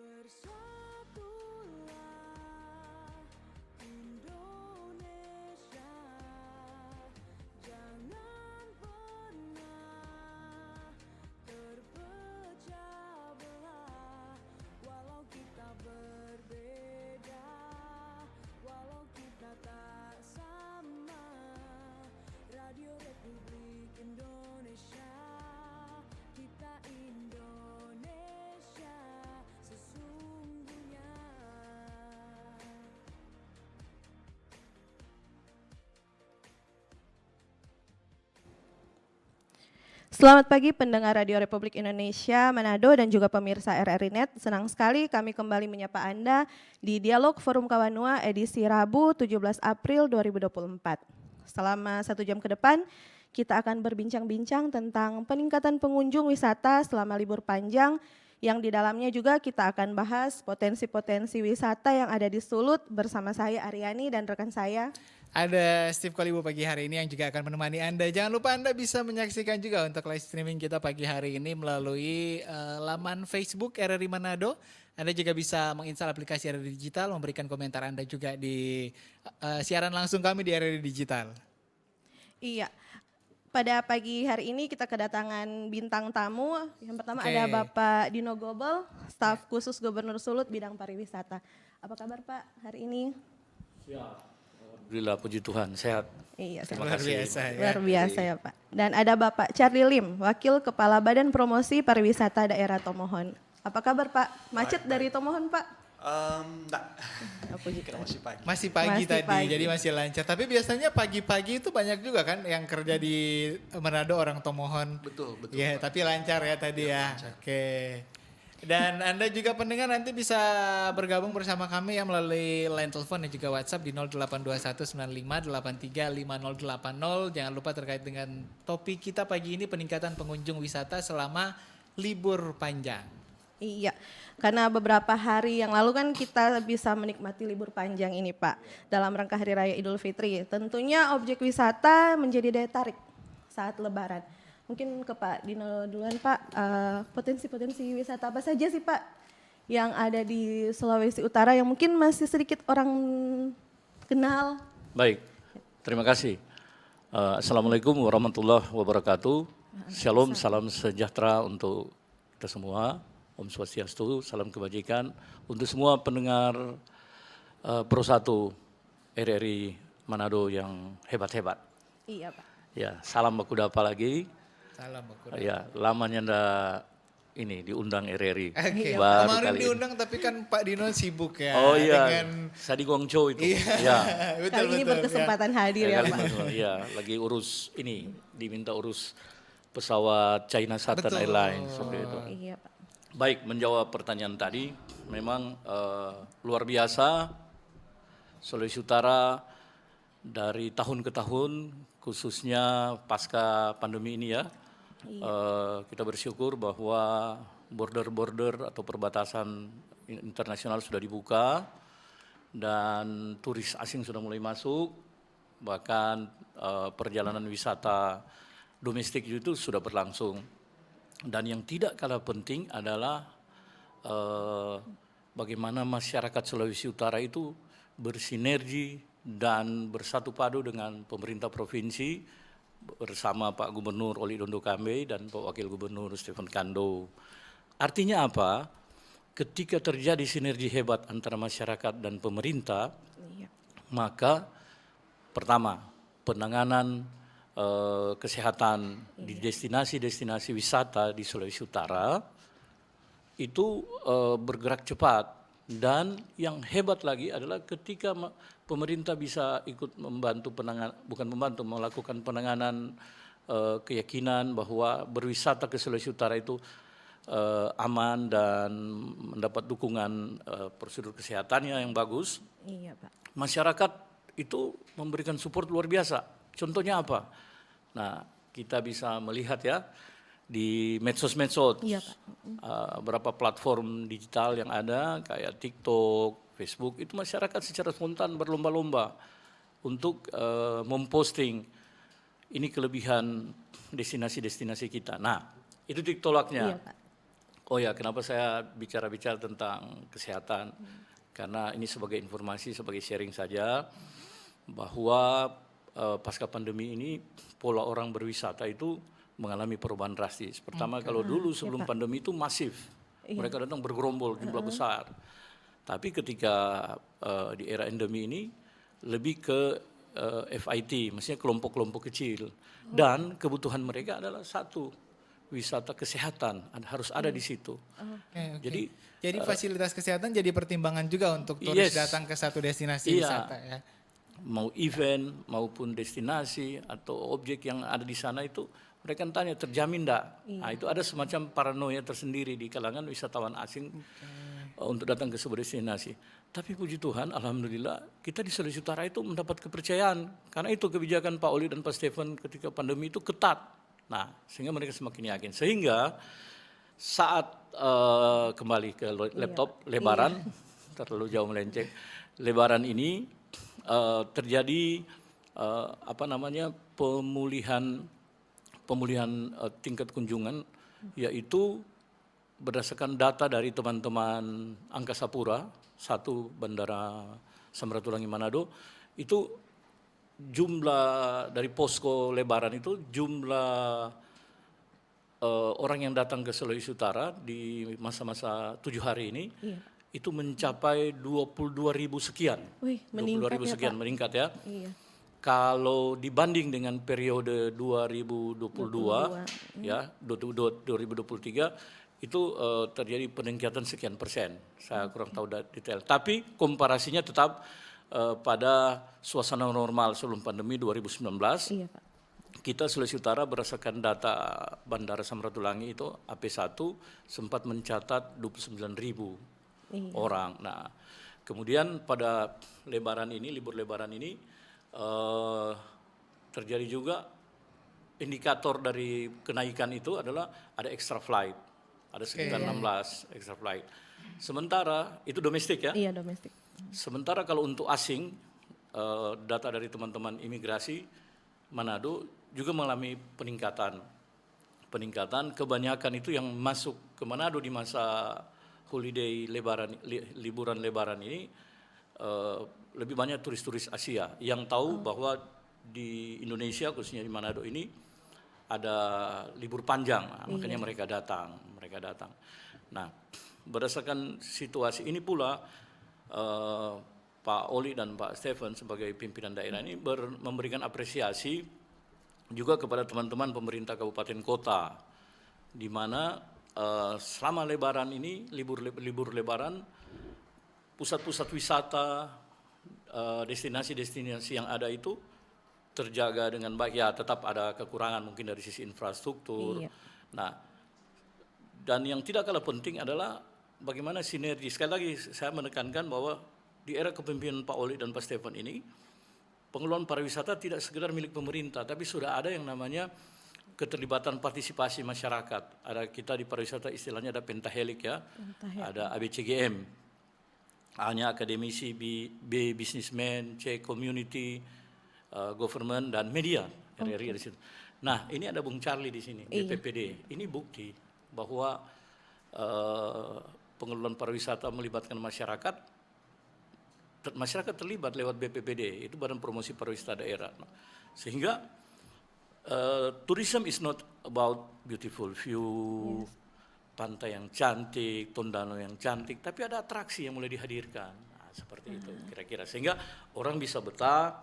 Bersatulah Indonesia, jangan pernah terpecah belah. Walau kita berbeda, walau kita tak sama, Radio Republik Indonesia, kita Indonesia sesungguhnya. Selamat pagi pendengar Radio Republik Indonesia Manado dan juga pemirsa RRI Net. Senang sekali kami kembali menyapa Anda di Dialog Forum Kawanua edisi Rabu 17 April 2024. Selama 1 jam ke depan, kita akan berbincang-bincang tentang peningkatan pengunjung wisata selama libur panjang, yang di dalamnya juga kita akan bahas potensi-potensi wisata yang ada di Sulut bersama saya Aryani dan rekan saya. Ada Steve Kolibu pagi hari ini yang juga akan menemani Anda. Jangan lupa Anda bisa menyaksikan juga untuk live streaming kita pagi hari ini melalui laman Facebook RRI Manado. Anda juga bisa menginstal aplikasi RRI Digital, memberikan komentar Anda juga di siaran langsung kami di RRI Digital. Iya, pada pagi hari ini kita kedatangan bintang tamu. Yang pertama ada Bapak Dino Gobel, staf khusus Gubernur Sulut bidang pariwisata. Apa kabar Pak hari ini? Siap. Alhamdulillah, puji Tuhan, sehat. Iya, Luar biasa ya. luar biasa ya Pak. Dan ada Bapak Charlie Lim, Wakil Kepala Badan Promosi Pariwisata Daerah Tomohon. Apa kabar Pak? Macet dari Tomohon Pak? Enggak, Puji kita Tuhan. masih pagi. Masih pagi Masih tadi, pagi. jadi masih lancar. Tapi biasanya pagi-pagi itu banyak juga kan yang kerja di Manado orang Tomohon. Betul, betul. Ya, Pak. tapi lancar ya tadi ya. lancar. Oke. Dan Anda juga pendengar nanti bisa bergabung bersama kami ya melalui line telepon dan juga WhatsApp di 082195835080. Jangan lupa terkait dengan topik kita pagi ini peningkatan pengunjung wisata selama libur panjang. Iya, karena beberapa hari yang lalu kan kita bisa menikmati libur panjang ini Pak, dalam rangka Hari Raya Idul Fitri. Tentunya objek wisata menjadi daya tarik saat Lebaran. Mungkin ke Pak Dino duluan Pak, potensi-potensi wisata apa saja sih Pak yang ada di Sulawesi Utara yang mungkin masih sedikit orang kenal? Baik, terima kasih. Assalamualaikum warahmatullahi wabarakatuh. Shalom, salam sejahtera untuk kita semua. Om Swastiastu, salam kebajikan untuk semua pendengar Pro 1 RRI Manado yang hebat-hebat. Iya Pak. Ya, salam baku dapa lagi. Salam Bapak. Ya, lamanya ndak ini diundang RRI. Oke, Baru kemarin kali ini. diundang tapi kan Pak Dino sibuk ya. Oh iya, Dengan saya di Guangzhou itu. Iya, Ya. betul, Kali ini betul, berkesempatan hadir ya Pak. Iya, lagi urus ini, diminta urus pesawat China Southern Betul. Airlines seperti itu. Iya Pak. Baik, menjawab pertanyaan tadi, memang luar biasa Sulawesi Utara dari tahun ke tahun, khususnya pasca pandemi ini ya. Kita bersyukur bahwa border-border atau perbatasan internasional sudah dibuka dan turis asing sudah mulai masuk, bahkan perjalanan wisata domestik itu sudah berlangsung. Dan yang tidak kalah penting adalah bagaimana masyarakat Sulawesi Utara itu bersinergi dan bersatu padu dengan pemerintah provinsi bersama Pak Gubernur Oli Dondo Kambe dan Pak Wakil Gubernur Stephen Kando. Artinya apa? Ketika terjadi sinergi hebat antara masyarakat dan pemerintah, maka pertama penanganan kesehatan di destinasi-destinasi wisata di Sulawesi Utara itu bergerak cepat. Dan yang hebat lagi adalah ketika pemerintah bisa ikut membantu melakukan penanganan keyakinan bahwa berwisata ke Sulawesi Utara itu aman dan mendapat dukungan prosedur kesehatannya yang bagus. Iya Pak. Masyarakat itu memberikan support luar biasa. Contohnya apa? Nah, kita bisa melihat ya di medsos-medsos, Iya, Pak. berapa platform digital yang ada kayak TikTok, Facebook, itu masyarakat secara spontan berlomba-lomba untuk memposting ini kelebihan destinasi-destinasi kita. Nah, itu TikToknya. Iya, Pak. Oh ya, kenapa saya bicara-bicara tentang kesehatan? Karena ini sebagai informasi, sebagai sharing saja, bahwa pasca pandemi ini pola orang berwisata itu mengalami perubahan drastis. Pertama, kalau dulu sebelum pandemi itu masif, mereka datang bergerombol jumlah besar. Tapi ketika di era endemi ini lebih ke FIT, maksudnya kelompok-kelompok kecil. Dan kebutuhan mereka adalah satu, wisata kesehatan harus ada di situ. Okay. Jadi fasilitas kesehatan jadi pertimbangan juga untuk turis datang ke satu destinasi wisata ya. Mau event maupun destinasi atau objek yang ada di sana itu mereka tanya terjamin enggak? Nah, itu ada semacam paranoia tersendiri di kalangan wisatawan asing untuk datang ke sebuah destinasi. Tapi puji Tuhan, alhamdulillah kita di Sulawesi Utara itu mendapat kepercayaan karena itu kebijakan Pak Oli dan Pak Stefan ketika pandemi itu ketat. Nah, sehingga mereka semakin yakin. Sehingga saat kembali ke laptop Lebaran, terlalu jauh melenceng. Lebaran ini terjadi pemulihan tingkat kunjungan, yaitu berdasarkan data dari teman-teman Angkasa Pura, satu Bandara Samratulangi Manado, itu jumlah dari posko Lebaran itu jumlah orang yang datang ke Sulawesi Utara di masa-masa 7 hari ini itu mencapai 22.000 sekian. Wih, meningkat 22.000 sekian, Pak. Meningkat ya. Iya. Kalau dibanding dengan periode 2022 ya 2023 itu terjadi peningkatan sekian persen. Saya kurang tahu detail. Tapi komparasinya tetap pada suasana normal sebelum pandemi 2019. Iya, Pak. Kita Sulawesi Utara berdasarkan data Bandara Samratulangi itu AP1 sempat mencatat 29.000 orang. Nah, kemudian pada Lebaran ini, libur Lebaran ini terjadi juga indikator dari kenaikan itu adalah ada extra flight, ada sekitar 16 extra flight. Sementara itu domestik ya? Iya, domestik. Sementara kalau untuk asing, data dari teman-teman imigrasi Manado juga mengalami peningkatan. Kebanyakan itu yang masuk ke Manado di masa holiday Lebaran, liburan Lebaran ini lebih banyak turis-turis Asia yang tahu bahwa di Indonesia khususnya di Manado ini ada libur panjang, makanya mereka datang. Nah, berdasarkan situasi ini pula Pak Oli dan Pak Stefan sebagai pimpinan daerah ini memberikan apresiasi juga kepada teman-teman pemerintah kabupaten kota, di mana selama Lebaran ini libur Lebaran pusat-pusat wisata, destinasi-destinasi yang ada itu terjaga dengan baik. Ya, tetap ada kekurangan mungkin dari sisi infrastruktur. Nah, dan yang tidak kalah penting adalah bagaimana sinergi. Sekali lagi saya menekankan bahwa di era kepemimpinan Pak Oli dan Pak Stefan ini, pengelolaan pariwisata tidak sekedar milik pemerintah, tapi sudah ada yang namanya keterlibatan partisipasi masyarakat. Ada kita di pariwisata istilahnya ada pentahelik ya, ada ABCGM, A-nya akademisi, B businessman, C community, government dan media, RRI di situ. Nah, ini ada Bung Charlie di sini, BPPD. Ini bukti bahwa pengelolaan pariwisata melibatkan masyarakat terlibat lewat BPPD, itu Badan Promosi Pariwisata Daerah. Sehingga tourism is not about beautiful view, pantai yang cantik, tondano yang cantik, tapi ada atraksi yang mulai dihadirkan. Nah, seperti itu kira-kira. Sehingga orang bisa betah,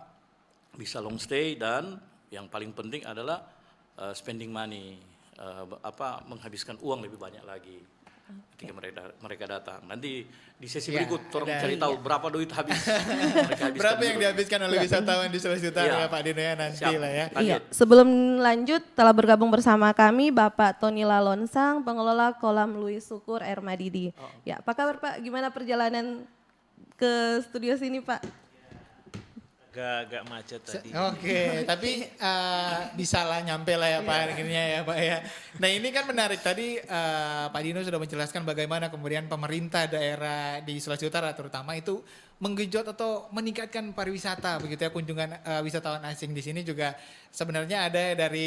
bisa long stay, dan yang paling penting adalah spending money, menghabiskan uang lebih banyak lagi ketika mereka datang. Nanti di sesi berikut tolong cari tahu berapa duit habis. Berapa yang dihabiskan oleh wisatawan di Sulawesi Utara ya Pak Dino ya nanti lah ya. Iya, sebelum lanjut telah bergabung bersama kami Bapak Tony Lalonsang, pengelola kolam Louis Sukur Air Madidi. Ya, apa kabar Pak? Gimana perjalanan ke studio sini Pak? Agak macet tadi. Oke, tapi bisa lah nyampe lah ya Pak akhirnya ya Pak ya. Nah ini kan menarik tadi Pak Dino sudah menjelaskan bagaimana kemudian pemerintah daerah di Sulawesi Utara terutama itu menggenjot atau meningkatkan pariwisata begitu ya, kunjungan wisatawan asing di sini juga sebenarnya ada dari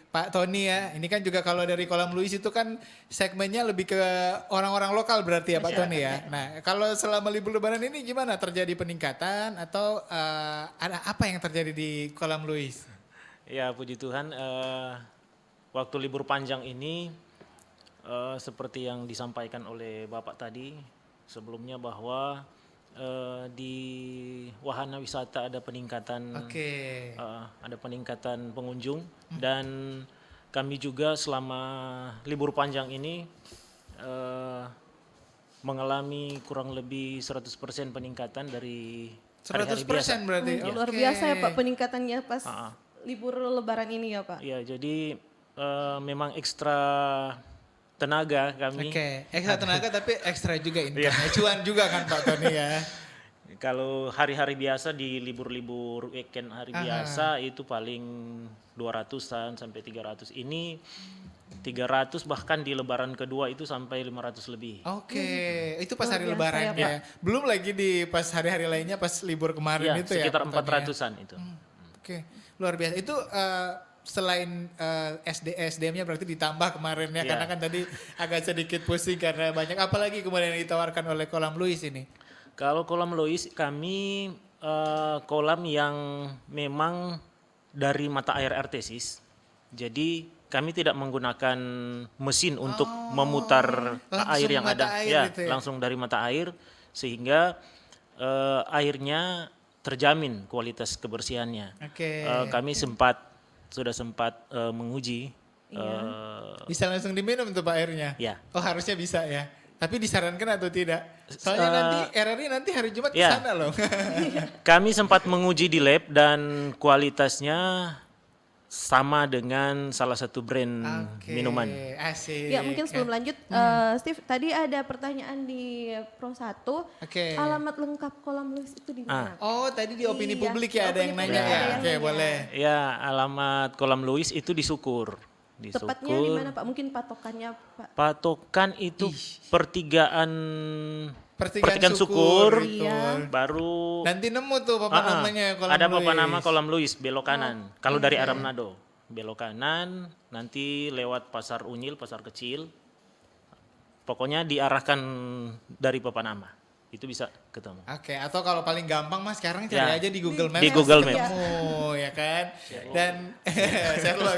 Pak Tony ya. Ini kan juga kalau dari Kolam Luis itu kan segmennya lebih ke orang-orang lokal berarti ya Pak Tony ya. Nah kalau selama libur lebaran ini gimana, terjadi peningkatan atau ada apa yang terjadi di Kolam Luis? Ya puji Tuhan, waktu libur panjang ini seperti yang disampaikan oleh Bapak tadi sebelumnya bahwa di wahana wisata ada peningkatan ada peningkatan pengunjung dan kami juga selama libur panjang ini mengalami kurang lebih 100% peningkatan dari hari-hari 100% biasa. berarti. Luar biasa ya Pak peningkatannya pas libur lebaran ini ya Pak. Ya, jadi memang ekstra tenaga kami. Ekstra tenaga tapi ekstra juga income. Cuan juga kan Pak Tony ya. Kalau hari-hari biasa di libur-libur weekend hari biasa itu paling 200-an sampai 300. Ini 300 bahkan di lebaran kedua itu sampai 500 lebih. Itu pas Luar hari biasa lebaran ya, ya. Belum lagi di pas hari-hari lainnya pas libur kemarin Ya, itu ya. sekitar Pak Tony ya? 400-an itu. Luar biasa. Itu selain SDM-nya berarti ditambah kemarin ya, karena kan tadi agak sedikit pusing karena banyak. Apalagi kemudian yang ditawarkan oleh Kolam Luis ini? Kalau Kolam Lois kami kolam yang memang dari mata air artesis. Jadi kami tidak menggunakan mesin untuk memutar air yang mata ada. air gitu ya? Langsung dari mata air sehingga airnya terjamin kualitas kebersihannya. Kami sudah sempat menguji. Bisa langsung diminum tuh Pak airnya? Ya. Oh harusnya bisa ya. Tapi disarankan atau tidak? Soalnya nanti RRI nanti hari Jumat ke sana loh. Kami sempat menguji di lab dan kualitasnya sama dengan salah satu brand minuman. Asik. Ya mungkin sebelum lanjut, Steve tadi ada pertanyaan di Pro 1, alamat lengkap Kolam Luis itu di mana? Oh tadi di opini publik ya ada yang nanya publik ya. ada yang nanya. Boleh. Ya, alamat Kolam Luis itu di Sukur. Di Tepatnya di Sukur. mana Pak? Mungkin patokannya Pak. Patokan itu pertigaan Sukur. Betul. Baru Nanti nemu tuh papan namanya Kolam ada Luis. papan nama Kolam Luis belok kanan. Kalau dari arah Manado belok kanan, nanti lewat Pasar Unyil, pasar kecil. Pokoknya diarahkan dari papan nama. Itu bisa ketemu. Atau kalau paling gampang Mas sekarang cari aja di Google Maps. Di Google pasti Maps. ketemu, ya kan. Dan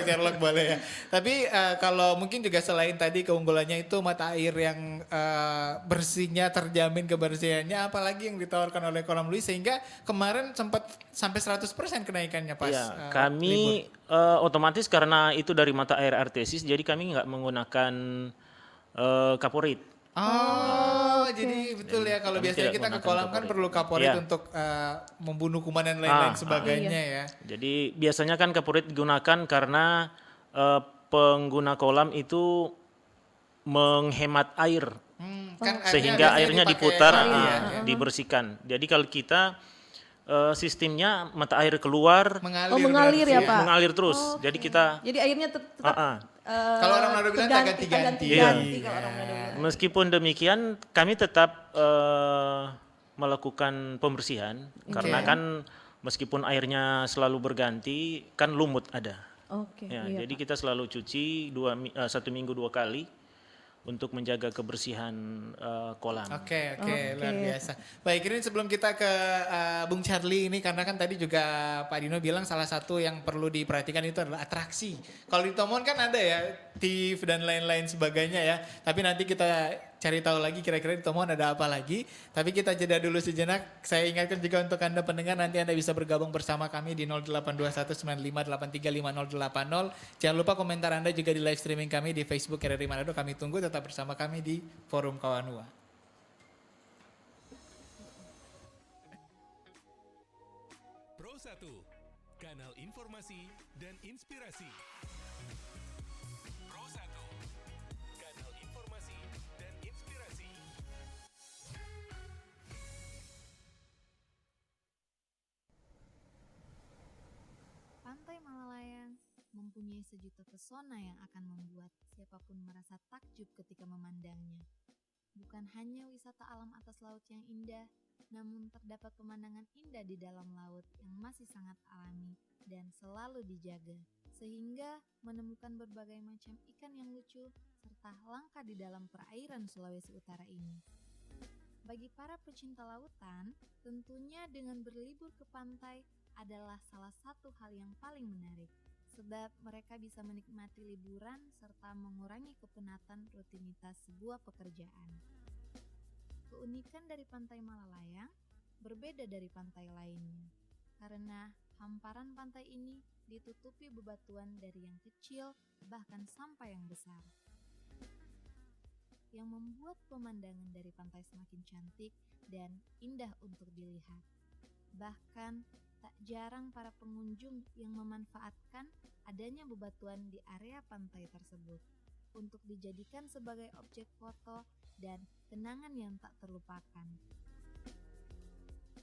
Sherlock boleh ya. Tapi kalau mungkin juga selain tadi keunggulannya itu mata air yang bersihnya terjamin kebersihannya, apalagi yang ditawarkan oleh Kolam Luis sehingga kemarin sempat sampai 100% kenaikannya pas kami otomatis karena itu dari mata air artesis, jadi kami nggak menggunakan kaporit. Jadi betul ya kalau Kami biasanya tidak kita ke menggunakan kolam kan kaporit. perlu kaporit Iya. untuk membunuh kuman dan lain-lain sebagainya ya. Jadi biasanya kan kaporit digunakan karena pengguna kolam itu menghemat air. Sehingga airnya diputar, dibersihkan. Jadi kalau kita sistemnya mata air keluar Mengalir ya Pak. mengalir terus. Jadi kita Jadi airnya tetap Kalau orang Manado bilang ganti-ganti. kalau orang Manado bilang. meskipun demikian kami tetap melakukan pembersihan karena kan meskipun airnya selalu berganti kan lumut ada. Jadi kita selalu cuci 1 minggu 2 kali untuk menjaga kebersihan kolam. Oke, luar biasa. Baik, ini sebelum kita ke Bung Charlie ini, karena kan tadi juga Pak Dino bilang salah satu yang perlu diperhatikan itu adalah atraksi. Kalau di Tomon kan ada ya, TIF dan lain-lain sebagainya ya. Tapi nanti kita cari tahu lagi kira-kira di Tomon ada apa lagi. Tapi kita jeda dulu sejenak. Saya ingatkan juga untuk Anda pendengar, nanti Anda bisa bergabung bersama kami di 082195835080. Jangan lupa komentar Anda juga di live streaming kami di Facebook RRI Manado. Kami tunggu, tetap bersama kami di Forum Kawanua. Pro 1, kanal informasi dan inspirasi. Pro 1, kanal informasi dan inspirasi. Pantai Malalayang mempunyai sejuta pesona yang akan membuat siapapun merasa takjub ketika memandangnya. Bukan hanya wisata alam atas laut yang indah, namun terdapat pemandangan indah di dalam laut yang masih sangat alami dan selalu dijaga, sehingga menemukan berbagai macam ikan yang lucu serta langka di dalam perairan Sulawesi Utara ini. Bagi para pecinta lautan, tentunya dengan berlibur ke pantai adalah salah satu hal yang paling menarik, sebab mereka bisa menikmati liburan serta mengurangi kepenatan rutinitas sebuah pekerjaan. Keunikan dari Pantai Malalayang berbeda dari pantai lainnya, karena hamparan pantai ini ditutupi bebatuan dari yang kecil bahkan sampai yang besar, yang membuat pemandangan dari pantai semakin cantik dan indah untuk dilihat. Bahkan tak jarang para pengunjung yang memanfaatkan adanya bebatuan di area pantai tersebut untuk dijadikan sebagai objek foto dan kenangan yang tak terlupakan.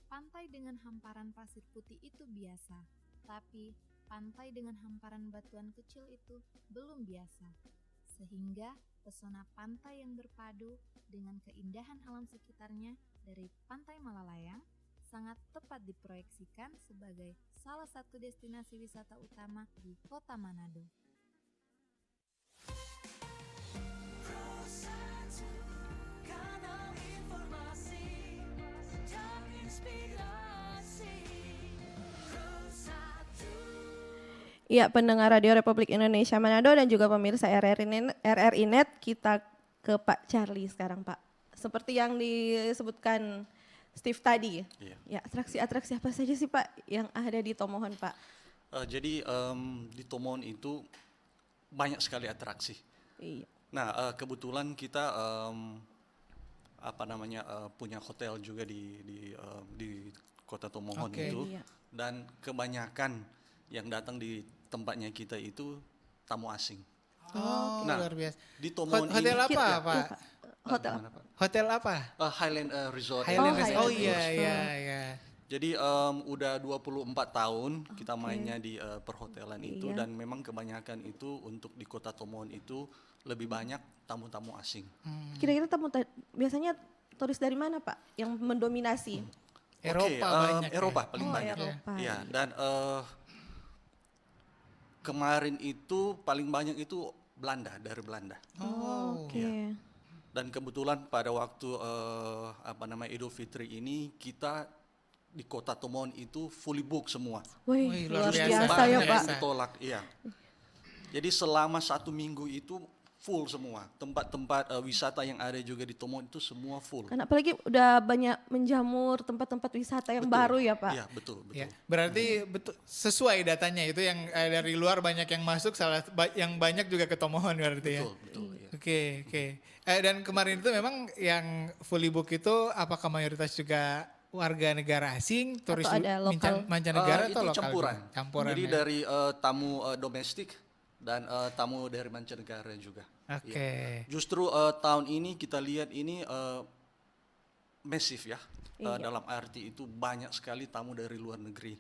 Pantai dengan hamparan pasir putih itu biasa, tapi pantai dengan hamparan batuan kecil itu belum biasa. Sehingga pesona pantai yang berpadu dengan keindahan alam sekitarnya dari Pantai Malalayang sangat tepat diproyeksikan sebagai salah satu destinasi wisata utama di Kota Manado. Kanal informasi dan inspirasi. Iya, pendengar Radio Republik Indonesia Manado dan juga pemirsa RRI Net, kita ke Pak Charlie sekarang, Pak. Seperti yang disebutkan Steve tadi, ya atraksi-atraksi apa saja sih Pak yang ada di Tomohon, Pak? Jadi di Tomohon itu banyak sekali atraksi. Iya. Nah kebetulan kita punya hotel juga di kota Tomohon itu, Iya. dan kebanyakan yang datang di tempatnya kita itu tamu asing. Oh, Nah, luar biasa. Di Tomohon Hotel ini apa, Pak? Hotel. gimana, Pak? Hotel apa? Highland Resort. Highland Oh, Resort. Highland Oh iya, Resort. iya, iya. Jadi udah 24 tahun kita mainnya di perhotelan itu, Iya. dan memang kebanyakan itu untuk di kota Tomohon itu lebih banyak tamu-tamu asing. Kira-kira biasanya turis dari mana Pak yang mendominasi? Eropa Oke, banyak. ya? Eropa paling Oh, banyak. Eropa. Iya, dan kemarin itu paling banyak itu Belanda, dari Belanda. Oh, Oke. Dan kebetulan pada waktu Idul Fitri ini kita di kota Tomohon itu fully book semua. Wih, Wih, luar luar biasa, biasa. ya Banyak Pak. yang ditolak, iya. Jadi selama 1 minggu itu full semua. Tempat-tempat wisata yang ada juga di Tomohon itu semua full. Kan apalagi udah banyak menjamur tempat-tempat wisata yang Betul. baru ya Pak. Iya, betul. Ya, berarti betul sesuai datanya itu yang dari luar banyak yang masuk, yang banyak juga ke Tomohon berarti ya. Betul, iya. Oke, oke. Dan kemarin itu memang yang fully book itu apakah mayoritas juga warga negara asing, turis ada lokal? mancanegara Itu atau lokal? campuran. juga? Campuran. Jadi ya? dari tamu domestik dan tamu dari mancanegara juga. Oke. Iya. Justru tahun ini kita lihat ini masif ya. Iya. Dalam arti itu banyak sekali tamu dari luar negeri.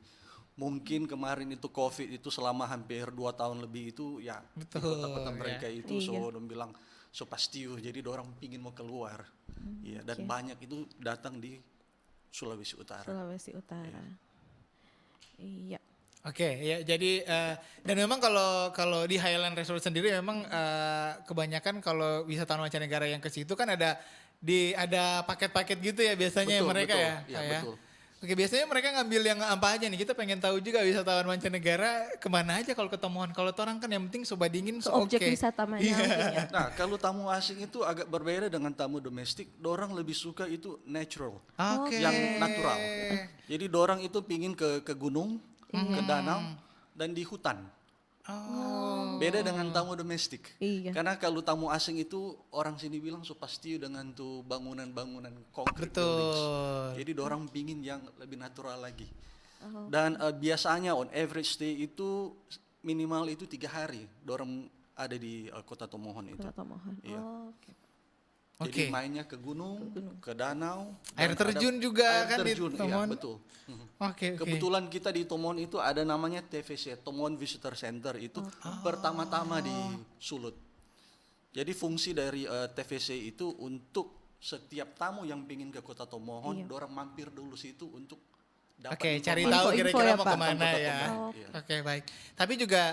Mungkin kemarin itu COVID itu selama hampir 2 tahun lebih itu ya di Betul, kota-kota ya. mereka itu Iya. orang bilang so pastiu, jadi orang pingin mau keluar. Iya, dan oke. banyak itu datang di Sulawesi Utara. Sulawesi Utara. Iya. Oke, ya jadi dan memang kalau di Highland Resort sendiri memang kebanyakan kalau wisatawan mancanegara yang ke situ kan ada paket-paket gitu ya biasanya Betul, mereka betul. ya. Iya, Pak, ya. betul. Oke, biasanya mereka ngambil yang apa aja nih? Kita pengen tahu juga wisatawan mancanegara kemana aja kalau ke Tomohon. Kalau orang kan yang penting soba dingin, Ke so objek oke. wisata mana Iya. mungkin ya. Nah, kalau tamu asing itu agak berbeda dengan tamu domestik. Dorang lebih suka itu natural, Oke. yang natural. Jadi dorang itu pingin ke gunung, ke danau, dan di hutan. Oh. Beda dengan tamu domestik. Iya. Karena kalau tamu asing itu orang sini bilang so pasti dengan tuh bangunan-bangunan konkret. Betul. buildings. Jadi dorang pingin yang lebih natural lagi. Dan biasanya on average stay itu minimal itu 3 hari. Dorang ada di kota Tomohon itu. Kota Tomohon. Iya. Oh, oke. Jadi Oke. mainnya ke gunung, ke danau. Air dan terjun juga air kan di terjun, Tomohon? Iya, betul. Oke, oke. Kebetulan kita di Tomohon itu ada namanya TVC, Tomohon Visitor Center itu pertama-tama di Sulut. Jadi fungsi dari TVC itu untuk setiap tamu yang pingin ke Kota Tomohon, dorang mampir dulu situ untuk dapat Oke, cari informasi. tahu Info-info kira-kira ya, mau Pak. kemana Tentang Kota ya. Tomohon, iya. Oke, baik. Tapi juga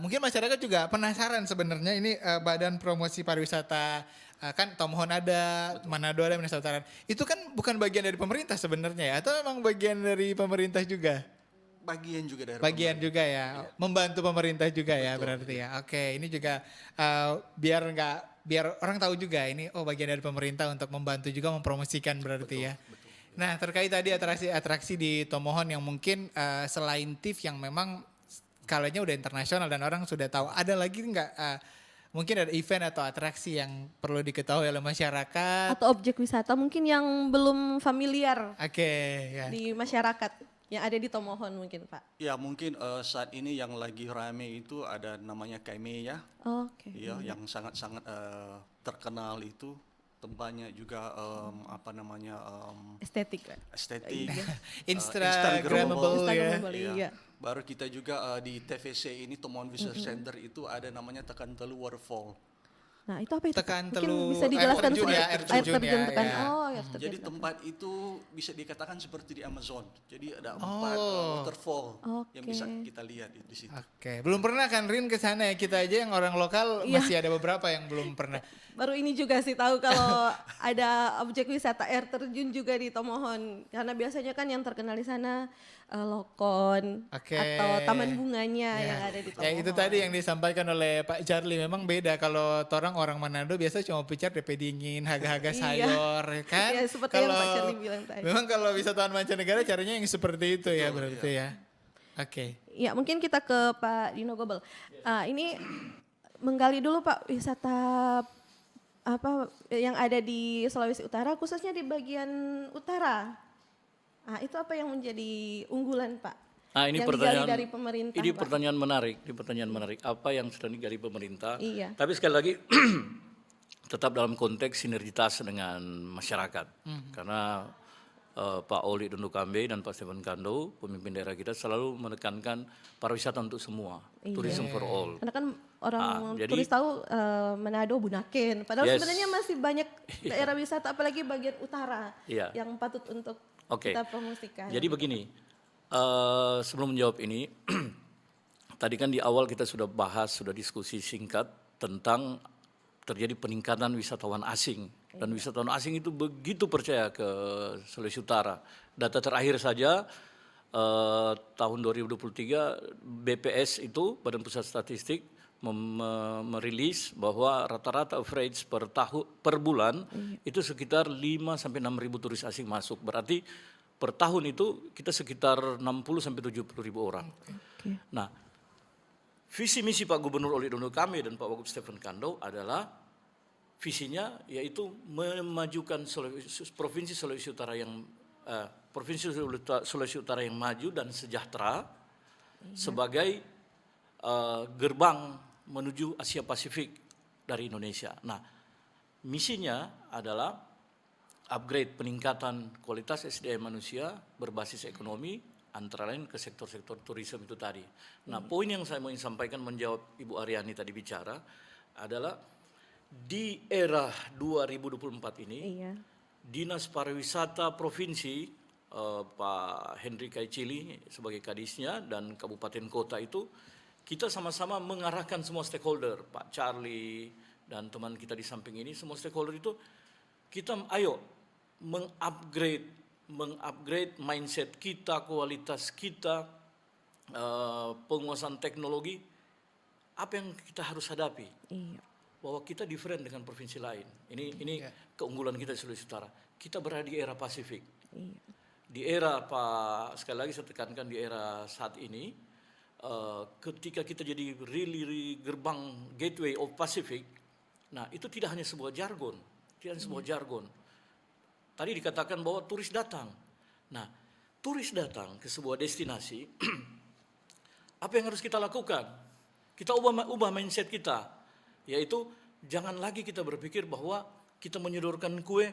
mungkin masyarakat juga penasaran sebenarnya ini Badan Promosi Pariwisata kan Tomohon ada, Manado ada, Nusa Utara. Itu kan bukan bagian dari pemerintah sebenarnya ya, atau memang bagian dari pemerintah juga? Bagian juga dari Bagian pemerintah. juga ya, membantu pemerintah juga ya berarti ya. Oke, ini juga biar orang tahu juga ini bagian dari pemerintah untuk membantu juga mempromosikan berarti ya. Nah terkait tadi atraksi di Tomohon yang mungkin selain TIF yang memang skalanya udah internasional dan orang sudah tahu, ada lagi nggak mungkin ada event atau atraksi yang perlu diketahui oleh masyarakat? Atau objek wisata mungkin yang belum familiar Oke, ya. di masyarakat yang ada di Tomohon mungkin Pak. Ya mungkin saat ini yang lagi rame itu ada namanya Kaimeya, Oke. ya yang sangat-sangat terkenal itu. Tempatnya juga Estetik Pak. estetik, Instagramable ya. Instagramable, Iya. iya. Baru kita juga di TVC ini Tomohon Visitor Center itu ada namanya Tekan Telu Waterfall. Nah itu apa itu? Pak? Tekan Mungkin Telu, bisa air dijelaskan terjun ya, sedikit. air terjun ya, tekan. ya. Oh air terjun. Jadi tempat itu bisa dikatakan seperti di Amazon. Jadi ada 4 waterfall yang bisa kita lihat di situ. Oke, belum pernah kan Rin ke sana ya, kita aja yang orang lokal Iya. masih ada beberapa yang belum pernah. Baru ini juga sih tahu kalau ada objek wisata air terjun juga di Tomohon. Karena biasanya kan yang terkenal di sana Lokon Oke. atau taman bunganya Ya. yang ada di Tomohon. Ya itu tadi yang disampaikan oleh Pak Charlie, memang beda kalau orang Manado biasa cuma picar DP dingin, haga-haga Iya. sayur ya kan. Iya, seperti yang Pak Charlie bilang tadi. Memang kalau wisatawan mancanegara caranya yang seperti itu ya berarti ya. Oke. Ya mungkin kita ke Pak Dino Gobel. Ini menggali dulu Pak wisata apa yang ada di Sulawesi Utara khususnya di bagian utara. Itu apa yang menjadi unggulan Pak? Nah, ini yang pertanyaan digali dari pemerintah. Ini Pak? pertanyaan menarik, Apa yang sedang digali pemerintah? Iya. Tapi sekali lagi tetap dalam konteks sinergitas dengan masyarakat. Karena Pak Oli Dondo Kambe dan Pak Stephen Kando, pemimpin daerah kita selalu menekankan pariwisata untuk semua, tourism for all. Karena kan orang jadi- turis tahu Manado Bunaken. Padahal Yes. sebenarnya masih banyak daerah wisata apalagi bagian utara Iya. yang patut untuk Oke. kita promosikan. Jadi begini, sebelum menjawab ini, tadi kan di awal kita sudah bahas, sudah diskusi singkat tentang terjadi peningkatan wisatawan asing. Dan wisatawan asing itu begitu percaya ke Sulawesi Utara. Data terakhir saja tahun 2023 BPS itu, Badan Pusat Statistik, merilis bahwa rata-rata average per bulan itu sekitar 5 sampai 6 ribu turis asing masuk. Berarti per tahun itu kita sekitar 60 sampai 70 ribu orang. Nah, visi misi Pak Gubernur Oli Dondo Kambe dan Pak Wagub Stephen Kando adalah visinya yaitu memajukan provinsi Sulawesi Utara yang maju dan sejahtera sebagai gerbang menuju Asia Pasifik dari Indonesia. Nah, misinya adalah upgrade peningkatan kualitas SDM manusia berbasis ekonomi antara lain ke sektor-sektor turisme itu tadi. Nah, poin yang saya mau sampaikan menjawab Ibu Aryani tadi bicara adalah di era 2024 ini Iya. Dinas Pariwisata Provinsi Pak Henry Kaicili sebagai kadisnya dan kabupaten kota itu kita sama-sama mengarahkan semua stakeholder, Pak Charlie dan teman kita di samping ini, semua stakeholder itu kita ayo mengupgrade mindset kita, kualitas kita, penguasaan teknologi, apa yang kita harus hadapi. Iya. Bahwa kita different dengan provinsi lain. Ini keunggulan kita di Sulawesi Utara. Kita berada di era Pasifik. Iya. Di era sekali lagi saya tekankan di era saat ini, ketika kita jadi really gerbang gateway of Pacific, nah itu tidak hanya sebuah jargon, Tadi dikatakan bahwa turis datang. Nah, turis datang ke sebuah destinasi, apa yang harus kita lakukan? Kita ubah mindset kita. Yaitu jangan lagi kita berpikir bahwa kita menyodorkan kue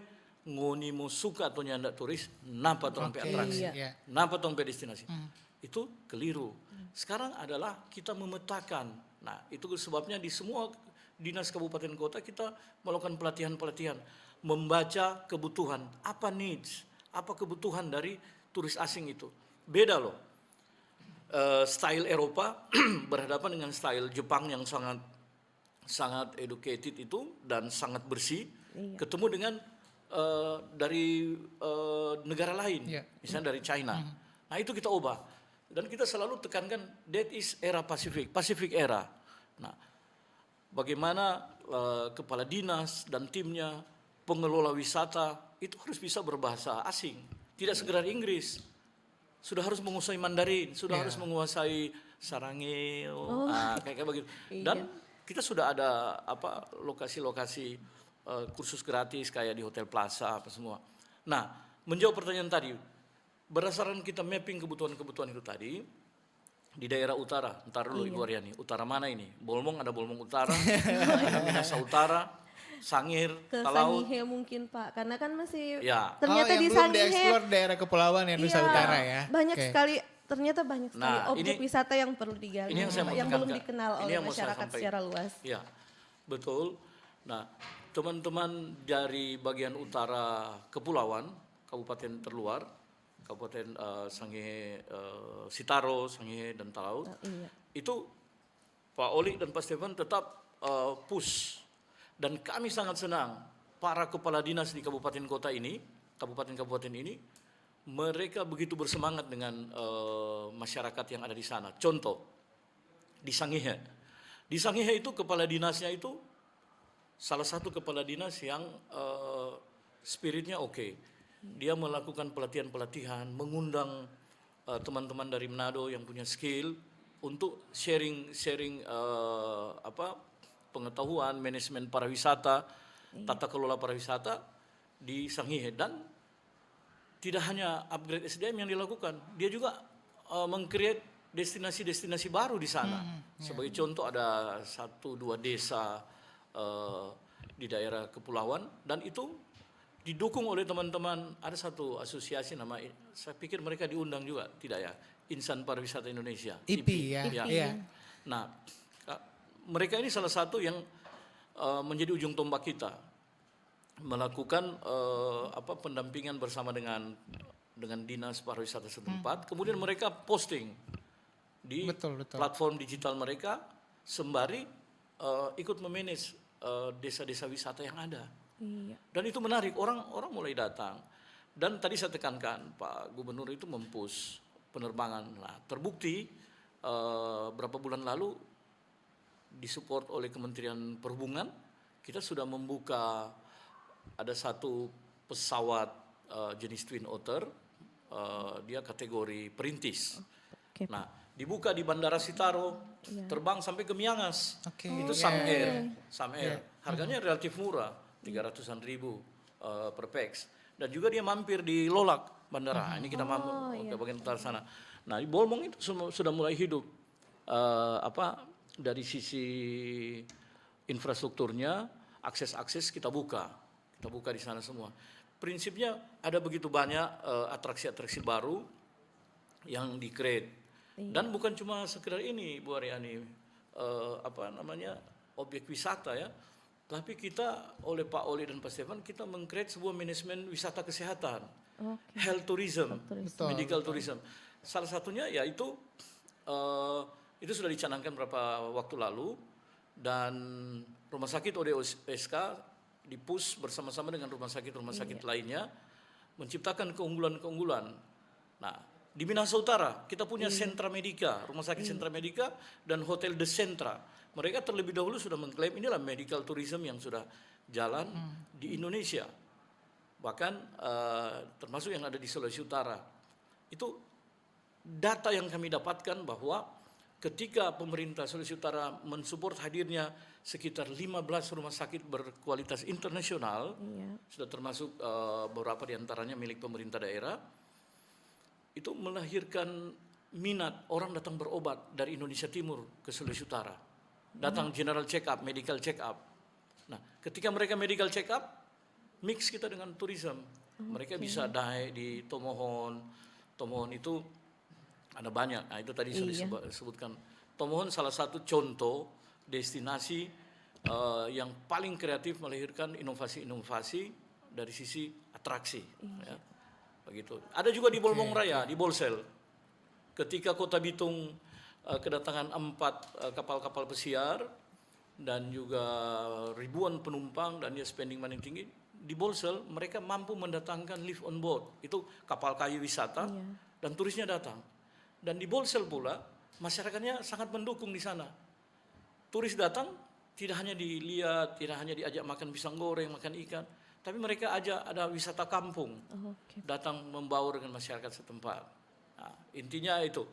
ngoni mau suka atau nyanda turis napa tong pe atraksi, Iya. napa tong pe destinasi. Itu keliru. Sekarang adalah kita memetakan. Nah, itu sebabnya di semua dinas kabupaten kota kita melakukan pelatihan-pelatihan. membaca kebutuhan, apa needs, apa kebutuhan dari turis asing itu. Beda loh. Style Eropa berhadapan dengan style Jepang yang sangat educated itu dan sangat bersih, ketemu dengan dari negara lain, misalnya dari China. Nah itu kita ubah dan kita selalu tekankan that is era Pacific era. Nah, bagaimana kepala dinas dan timnya, pengelola wisata itu harus bisa berbahasa asing, tidak sekedar Inggris. Sudah harus menguasai Mandarin, sudah harus menguasai Sarangeo, kayak begitu. Dan kita sudah ada lokasi-lokasi kursus gratis kayak di Hotel Plaza apa semua. Nah, menjawab pertanyaan tadi, berdasarkan kita mapping kebutuhan-kebutuhan itu tadi di daerah utara, ntar dulu Ibu Aryani, utara mana ini? Bolmong, ada Bolmong Utara, ada Minahasa Utara, Sangir, Ke Talaut. Sangihe mungkin Pak, karena kan masih Ya. ternyata yang di belum Sangihe dieksplor daerah kepulauan yang Nusa iya, Utara ya. banyak Oke. sekali, ternyata banyak sekali Nah, objek wisata yang perlu digali, ini yang saya mau yang belum tekankan. dikenal Ini oleh yang mau saya masyarakat sampaikan. secara luas. Ya, betul. Nah, teman-teman dari bagian utara kepulauan, kabupaten terluar, kabupaten Sangihe, Sitaro, Sangihe dan Talaut, itu Pak Oli dan Pak Stefan tetap push. Dan kami sangat senang para kepala dinas di kabupaten ini, mereka begitu bersemangat dengan masyarakat yang ada di sana. Contoh, di Sangihe. Di Sangihe itu kepala dinasnya itu salah satu kepala dinas yang spiritnya oke. Dia melakukan pelatihan-pelatihan, mengundang teman-teman dari Manado yang punya skill untuk sharing pengetahuan manajemen pariwisata, tata kelola pariwisata di Sangihe. Dan tidak hanya upgrade SDM yang dilakukan, dia juga meng-create destinasi-destinasi baru di sana. Sebagai contoh ada 1-2 desa di daerah kepulauan dan itu didukung oleh teman-teman. Ada satu asosiasi saya pikir mereka diundang juga, tidak ya? Insan Pariwisata Indonesia. IPI ya. Iya. Nah, mereka ini salah satu yang menjadi ujung tombak kita melakukan pendampingan bersama dengan dinas pariwisata setempat. Kemudian mereka posting di platform digital mereka sembari ikut memanage desa-desa wisata yang ada. Dan itu menarik, orang mulai datang. Dan tadi saya tekankan Pak Gubernur itu mempush penerbangan. Nah, terbukti berapa bulan lalu disupport oleh Kementerian Perhubungan, kita sudah membuka ada satu pesawat jenis Twin Otter, dia kategori perintis. Nah, dibuka di Bandara Sitaro, terbang sampai ke Miangas. Itu Sam Air. Harganya relatif murah, 300-an ribu per pax. Dan juga dia mampir di Lolak Bandara. Ini kita mampir ke bagian utara sana. Nah, di Bolmong itu sudah mulai hidup. Dari sisi infrastrukturnya, akses kita buka di sana semua. Prinsipnya ada begitu banyak atraksi-atraksi baru yang di-create. Dan bukan cuma sekedar ini, Bu Aryani, objek wisata ya. Tapi kita oleh Pak Oli dan Pak Stefan kita meng-create sebuah manajemen wisata kesehatan, health tourism, medical tourism. Salah satunya yaitu itu sudah dicanangkan beberapa waktu lalu dan Rumah Sakit ODSK dipush bersama-sama dengan rumah sakit lainnya menciptakan keunggulan-keunggulan. Nah, di Minahasa Utara kita punya Sentra Medica, Rumah Sakit Sentra Medica dan Hotel The Sentra. Mereka terlebih dahulu sudah mengklaim inilah medical tourism yang sudah jalan di Indonesia. Bahkan termasuk yang ada di Sulawesi Utara. Itu data yang kami dapatkan bahwa ketika pemerintah Sulawesi Utara mensupport hadirnya sekitar 15 rumah sakit berkualitas internasional, sudah termasuk beberapa diantaranya milik pemerintah daerah, itu melahirkan minat orang datang berobat dari Indonesia Timur ke Sulawesi Utara. Datang general check up, medical check up. Nah, ketika mereka medical check up, mix kita dengan tourism. Mereka bisa dive di Tomohon. Tomohon itu ada banyak. Nah, itu tadi sudah disebutkan. Tomohon salah satu contoh destinasi yang paling kreatif melahirkan inovasi-inovasi dari sisi atraksi. Ya. Begitu. Ada juga di Bolmong Raya, di Bolsel. Ketika Kota Bitung kedatangan 4 kapal-kapal pesiar dan juga ribuan penumpang dan dia spending money tinggi, di Bolsel mereka mampu mendatangkan lift on board. Itu kapal kayu wisata dan turisnya datang. Dan di Bolsel pula masyarakatnya sangat mendukung di sana. Turis datang tidak hanya dilihat, tidak hanya diajak makan pisang goreng, makan ikan, tapi mereka ajak ada wisata kampung, datang membaur dengan masyarakat setempat. Nah, intinya itu,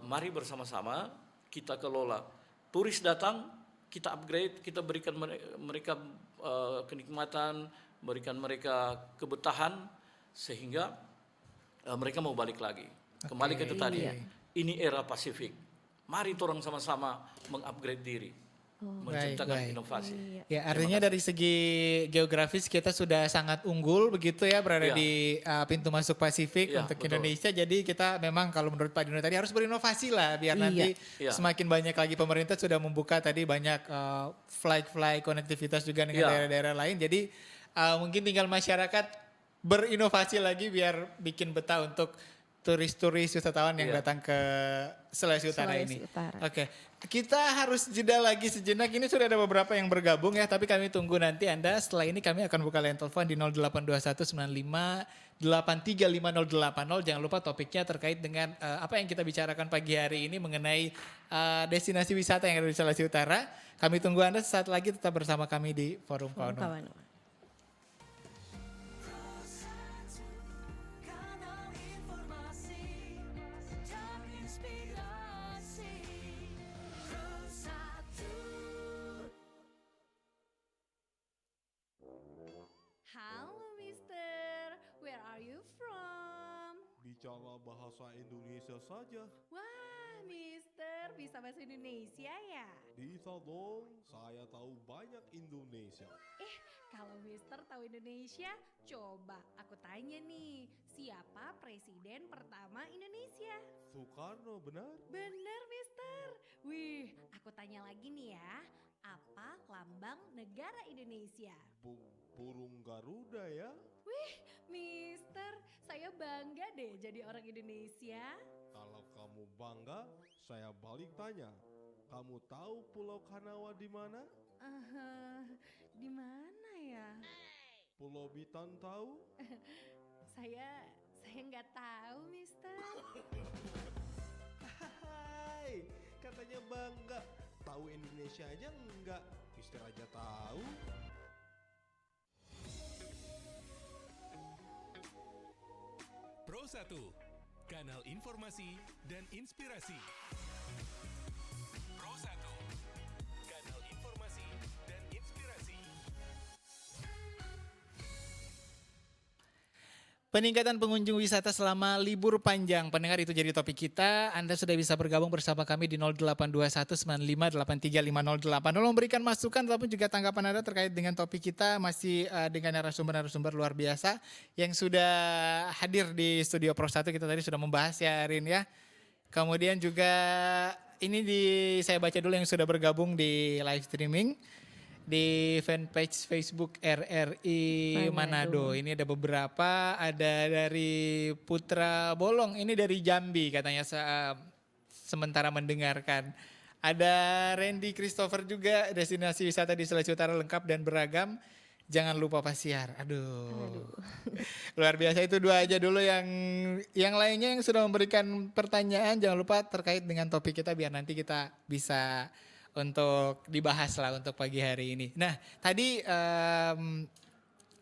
mari bersama-sama kita kelola. Turis datang, kita upgrade, kita berikan mereka kenikmatan, berikan mereka kebetahan, sehingga mereka mau balik lagi. Kembali ke itu tadi, ini era Pasifik. Mari orang sama-sama mengupgrade diri, menciptakan inovasi. Ya, artinya dari segi geografis kita sudah sangat unggul begitu ya, berada di pintu masuk Pasifik untuk Indonesia. Jadi kita memang kalau menurut Pak Dino tadi harus berinovasi lah biar nanti semakin banyak lagi. Pemerintah sudah membuka tadi banyak flight konektivitas juga dengan daerah-daerah lain. Jadi mungkin tinggal masyarakat berinovasi lagi biar bikin betah untuk turis-turis wisatawan yang datang ke Sulawesi Utara ini. Oke, kita harus jeda lagi sejenak. Ini sudah ada beberapa yang bergabung ya, tapi kami tunggu nanti Anda. Setelah ini kami akan buka line telepon di 082195835080. Jangan lupa topiknya terkait dengan apa yang kita bicarakan pagi hari ini mengenai destinasi wisata yang ada di Sulawesi Utara. Kami tunggu Anda sesaat lagi, tetap bersama kami di Forum Kawanua. Kanal informasi dan inspirasi. Bersatu. Halo Mister, where are you from? Bicara bahasa Indonesia saja. Wah Mister, bisa bahasa Indonesia ya? Bisa dong, saya tahu banyak Indonesia. Kalau Mister tahu Indonesia, coba aku tanya nih, siapa presiden pertama Indonesia? Soekarno, benar? Bener Mister. Wih, aku tanya lagi nih ya, apa lambang negara Indonesia? Burung Garuda ya? Wih, Mister, saya bangga deh jadi orang Indonesia. Kalau kamu bangga, saya balik tanya. Kamu tahu Pulau Kanawa di mana? Di mana ya? Pulau Bitan tahu? Saya nggak tahu, Mister. Hai, katanya bangga. Tahu Indonesia aja enggak? Mister aja tahu. Pro 1, kanal informasi dan inspirasi. Pro 1, kanal informasi dan inspirasi. Peningkatan pengunjung wisata selama libur panjang. Pendengar, itu jadi topik kita. Anda sudah bisa bergabung bersama kami di 082195835080. Memberikan masukan ataupun juga tanggapan Anda terkait dengan topik kita. Masih dengan narasumber-narasumber luar biasa yang sudah hadir di studio Pro 1. Kita tadi sudah membahas ya Rin ya. Kemudian juga ini saya baca dulu yang sudah bergabung di live streaming. Di fanpage Facebook RRI Manado. Ini ada beberapa, ada dari Putra Bolong, ini dari Jambi katanya sementara mendengarkan. Ada Randy Christopher juga, destinasi wisata di Sulawesi Utara lengkap dan beragam. Jangan lupa pasiar. Aduh. Luar biasa, itu dua aja dulu. Yang lainnya yang sudah memberikan pertanyaan, jangan lupa terkait dengan topik kita biar nanti kita bisa untuk dibahas lah untuk pagi hari ini. Nah, tadi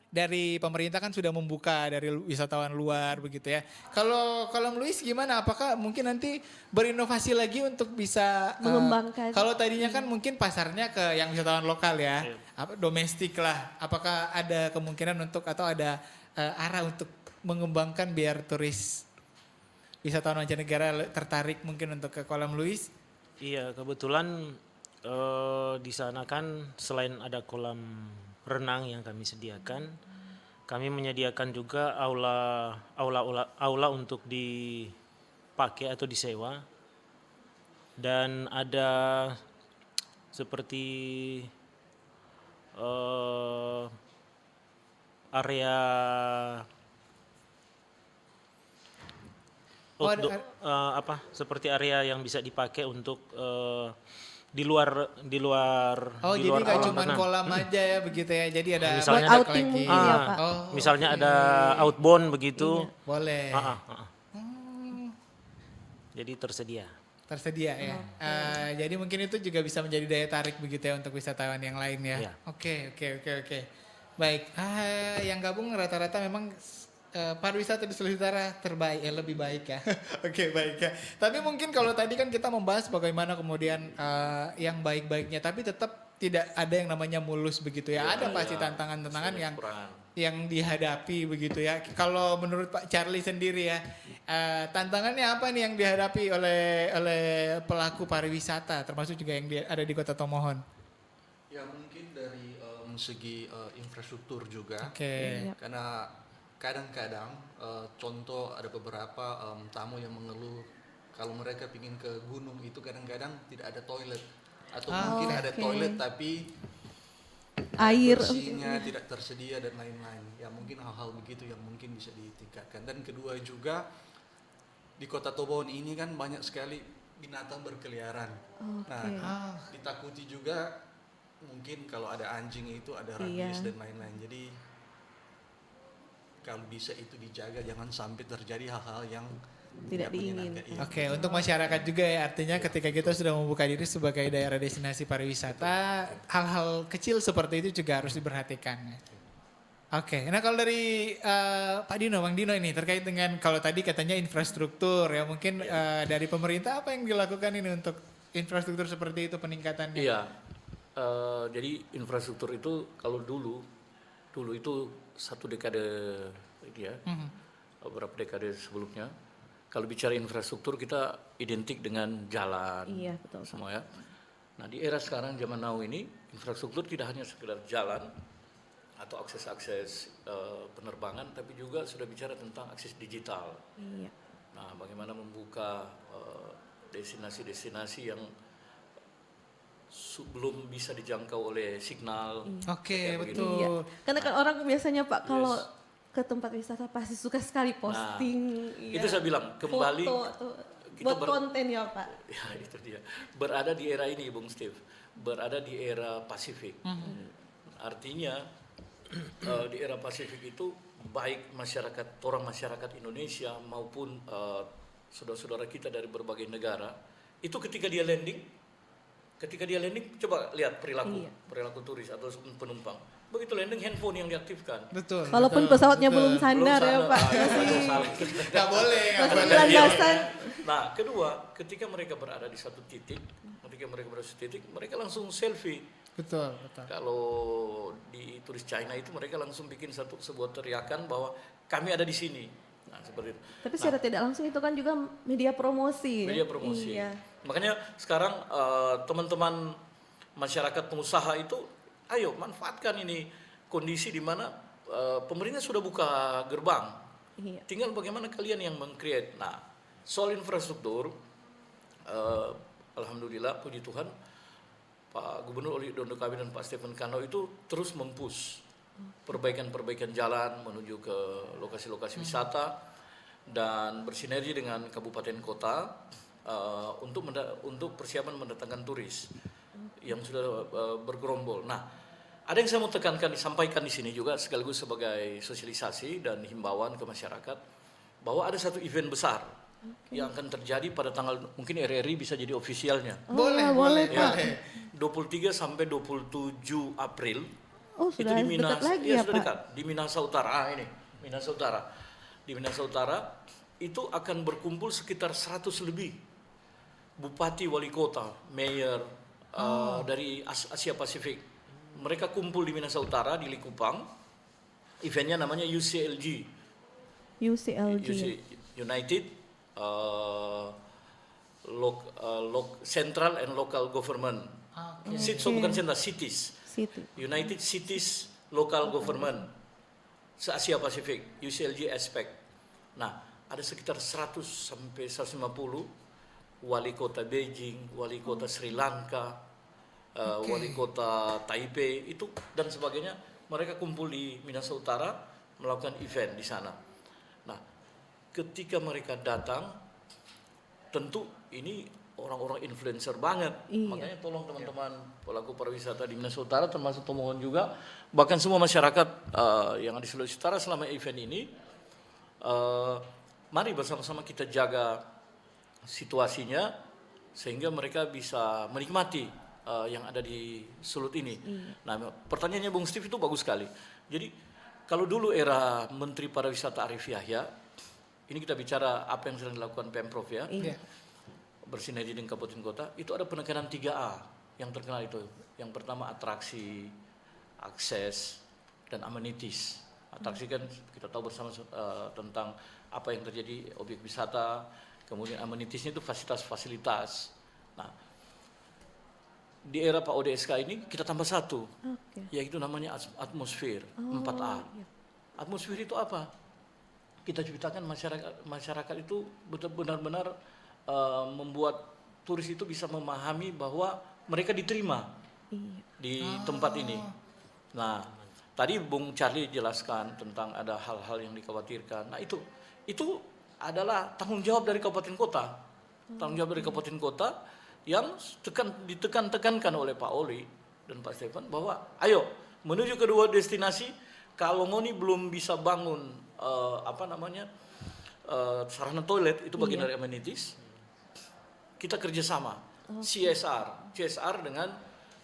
dari pemerintah kan sudah membuka dari wisatawan luar begitu ya. Kalau Luis gimana? Apakah mungkin nanti berinovasi lagi untuk bisa Mengembangkan. Kalau tadinya kan mungkin pasarnya ke yang wisatawan lokal ya, domestik lah. Apakah ada kemungkinan untuk atau ada arah untuk mengembangkan biar turis wisatawan mancanegara tertarik mungkin untuk ke Kolam Luis? Iya, kebetulan di sana kan selain ada kolam renang yang kami sediakan, kami menyediakan juga aula untuk dipakai atau disewa, dan ada seperti area Oh, ada- seperti area yang bisa dipakai untuk di luar Oh, di jadi luar nggak kolam cuma renang. kolam aja ya begitu ya. Jadi ada Misalnya banyak Buat outing lagi. mungkin ya, Pak. Oh, Misalnya oke. ada outbound begitu. Boleh. Jadi tersedia. Tersedia ya. Jadi mungkin itu juga bisa menjadi daya tarik begitu ya untuk wisatawan yang lain ya. Iya. Oke. Baik. Yang gabung rata-rata memang pariwisata di Sulawesi Utara terbaik ya, lebih baik ya. Oke, baik ya. Tapi mungkin kalau tadi kan kita membahas bagaimana kemudian yang baik-baiknya, tapi tetap tidak ada yang namanya mulus begitu ya. Ada pasti tantangan-tantangan yang dihadapi begitu ya. Kalau menurut Pak Charlie sendiri ya, tantangannya apa nih yang dihadapi oleh pelaku pariwisata, termasuk juga yang ada di Kota Tomohon? Ya mungkin dari segi infrastruktur juga. Oke. Karena kadang-kadang contoh ada beberapa tamu yang mengeluh kalau mereka ingin ke gunung itu kadang-kadang tidak ada toilet atau mungkin ada toilet tapi Air. bersihnya tidak tersedia dan lain-lain. Ya mungkin hal-hal begitu yang mungkin bisa ditingkatkan. Dan kedua juga di Kota Tomohon ini kan banyak sekali binatang berkeliaran. Nah, ditakuti juga mungkin kalau ada anjing itu ada rabies dan lain-lain. Jadi kalau bisa itu dijaga, jangan sampai terjadi hal-hal yang Tidak diinginkan. menyenangkan. Oke, untuk masyarakat juga ya, artinya ketika kita sudah membuka diri sebagai daerah destinasi pariwisata, hal-hal kecil seperti itu juga harus diperhatikan. Oke, nah kalau dari Pak Dino, Bang Dino ini terkait dengan kalau tadi katanya infrastruktur ya, mungkin dari pemerintah apa yang dilakukan ini untuk infrastruktur seperti itu peningkatannya? Iya, jadi infrastruktur itu kalau dulu itu satu dekade ya, beberapa dekade sebelumnya. Kalau bicara infrastruktur kita identik dengan jalan, Iya, betul. semua ya. Nah di era sekarang zaman now ini infrastruktur tidak hanya sekedar jalan atau akses-akses penerbangan, tapi juga sudah bicara tentang akses digital. Iya. Nah bagaimana membuka destinasi-destinasi yang belum bisa dijangkau oleh signal. Oke, kayak begitu. betul. Iya. Karena kan orang biasanya Pak kalau ke tempat wisata pasti suka sekali posting. Itu saya bilang kembali foto atau kita buat konten ya Pak. Ya itu dia. Berada di era ini Bung Steve, berada di era Pasifik. Artinya di era Pasifik itu baik orang masyarakat Indonesia maupun saudara-saudara kita dari berbagai negara itu ketika dia landing coba lihat perilaku turis atau penumpang. Begitu landing handphone yang diaktifkan. Betul. Walaupun pesawatnya belum sandar ya Pak. Nggak boleh. Masih landasan. Nah, kedua, ketika mereka berada di satu titik, mereka langsung selfie. Betul. Kalau di turis China itu mereka langsung bikin sebuah teriakan bahwa kami ada di sini. Nah, seperti itu. Tapi secara tidak langsung itu kan juga media promosi. Media promosi. Iya. Makanya sekarang teman-teman masyarakat pengusaha itu ayo manfaatkan ini kondisi di mana pemerintah sudah buka gerbang. Iya. Tinggal bagaimana kalian yang meng-create. Nah, soal infrastruktur alhamdulillah puji Tuhan Pak Gubernur Oli Dondo Kabe dan Pak Stephen Kano itu terus mempush perbaikan-perbaikan jalan menuju ke lokasi-lokasi wisata dan bersinergi dengan kabupaten kota untuk persiapan mendatangkan turis yang sudah bergerombol. Nah, ada yang saya mau sampaikan di sini juga sekaligus sebagai sosialisasi dan himbauan ke masyarakat bahwa ada satu event besar yang akan terjadi pada tanggal mungkin RRI bisa jadi ofisialnya. Boleh. Ya, 23 sampai 27 April. Oh, itu sudah di dekat lagi ya sudah Pak. dekat di Minahasa Utara. Ini Minahasa Utara. Di Minahasa Utara itu akan berkumpul sekitar 100 lebih bupati, wali kota, mayor dari Asia Pasifik. Mereka kumpul di Minahasa Utara di Likupang. Eventnya namanya UCLG. United Central and Local Government. Bukan central, cities. United Cities Local Government se-Asia Pasifik, UCLG aspek. Nah, ada sekitar 100 sampai 150 wali kota Beijing, wali kota Sri Lanka, wali kota Taipei itu dan sebagainya mereka kumpul di Minahasa Utara melakukan event di sana. Nah, ketika mereka datang, tentu ini orang-orang influencer banget. Makanya tolong teman-teman pelaku pariwisata di Minahasa Utara, termasuk Tomohon juga, bahkan semua masyarakat yang ada di Sulawesi Utara selama event ini, mari bersama-sama kita jaga situasinya sehingga mereka bisa menikmati yang ada di Sulut ini. Nah, pertanyaannya Bung Steve itu bagus sekali. Jadi kalau dulu era Menteri Pariwisata Arif Yahya, ini kita bicara apa yang sedang dilakukan Pemprov ya, bersinergi dengan kabupaten kota, itu ada penekanan 3A yang terkenal itu. Yang pertama atraksi, akses, dan amenities. Atraksi kan kita tahu bersama tentang apa yang terjadi objek wisata, kemudian amenitiesnya itu fasilitas-fasilitas. Nah, di era Pak ODSK ini kita tambah satu, yaitu namanya atmosfer, 4A. Atmosfer itu apa? Kita ceritakan masyarakat itu benar-benar membuat turis itu bisa memahami bahwa mereka diterima di tempat ini. Nah, tadi Bung Charlie jelaskan tentang ada hal-hal yang dikhawatirkan. Nah, itu adalah tanggung jawab dari kabupaten kota. Tanggung jawab dari kabupaten kota yang ditekankan oleh Pak Oli dan Pak Stefan bahwa ayo menuju kedua destinasi, kalau Ngoni belum bisa bangun sarana toilet itu bagian dari amenities, kita kerjasama CSR dengan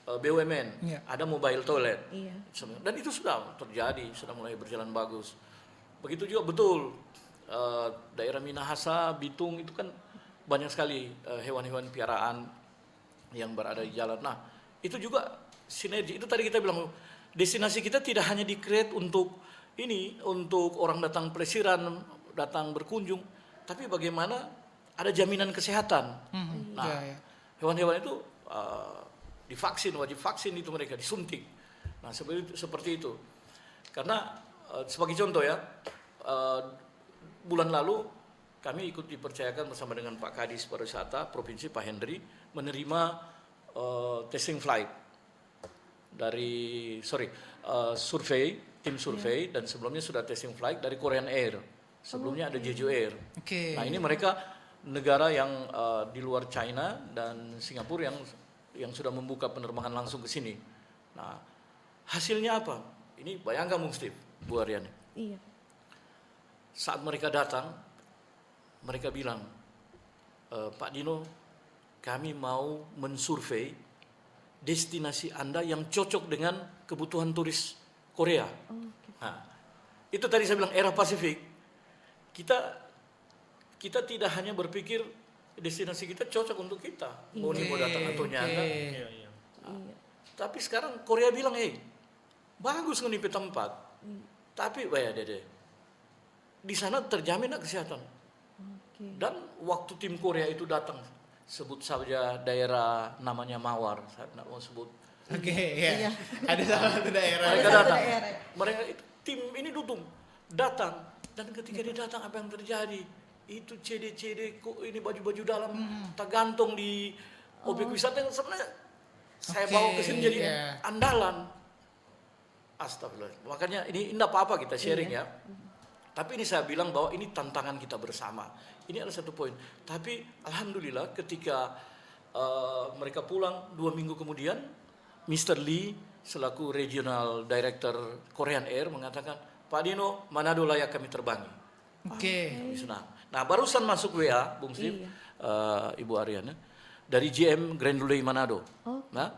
BUMN, ada mobile toilet, dan itu sudah terjadi, sudah mulai berjalan bagus. Begitu juga betul daerah Minahasa, Bitung itu kan banyak sekali hewan-hewan piaraan yang berada di jalan. Nah, itu juga sinergi. Itu tadi kita bilang destinasi kita tidak hanya di-create untuk orang datang pelesiran, datang berkunjung, tapi bagaimana ada jaminan kesehatan. Nah, hewan-hewan itu divaksin, wajib vaksin itu mereka disuntik. Nah, seperti itu. Karena sebagai contoh ya, bulan lalu kami ikut dipercayakan bersama dengan Pak Kadis Pariwisata Provinsi Pak Hendri menerima testing flight dari tim survei dan sebelumnya sudah testing flight dari Korean Air. Sebelumnya ada Jeju Air. Nah, ini mereka negara yang di luar China dan Singapura yang sudah membuka penerbangan langsung ke sini. Nah, hasilnya apa? Ini bayangkan Bung Steve, Bu Aryani. Saat mereka datang, mereka bilang, Pak Dino, kami mau mensurvei destinasi Anda yang cocok dengan kebutuhan turis Korea. Nah, itu tadi saya bilang era Pasifik. Kita tidak hanya berpikir destinasi kita cocok untuk kita, mau datang atau nyata. Tapi sekarang Korea bilang, bagus nih tempat. Tapi di sana terjamin kesehatan. Dan waktu tim Korea itu datang, sebut saja daerah namanya Mawar, saya tidak mau sebut. Ada salah satu daerah. Mereka datang, tim ini datang, dan ketika dia datang apa yang terjadi? Itu CD kok ini baju-baju dalam tergantung di objek wisata yang sebenarnya saya bawa ke sini jadi andalan. Astagfirullah. Makanya ini tidak apa-apa kita sharing ya. Tapi ini saya bilang bahwa ini tantangan kita bersama. Ini adalah satu poin. Tapi alhamdulillah ketika mereka pulang 2 minggu kemudian, Mr. Lee selaku Regional Director Korean Air mengatakan, Pak Dino, Manado layak kami terbangi. Kami senang. Nah, barusan masuk WA, Bung Steve, Ibu Aryana, dari GM Grand Lulei Manado. Nah,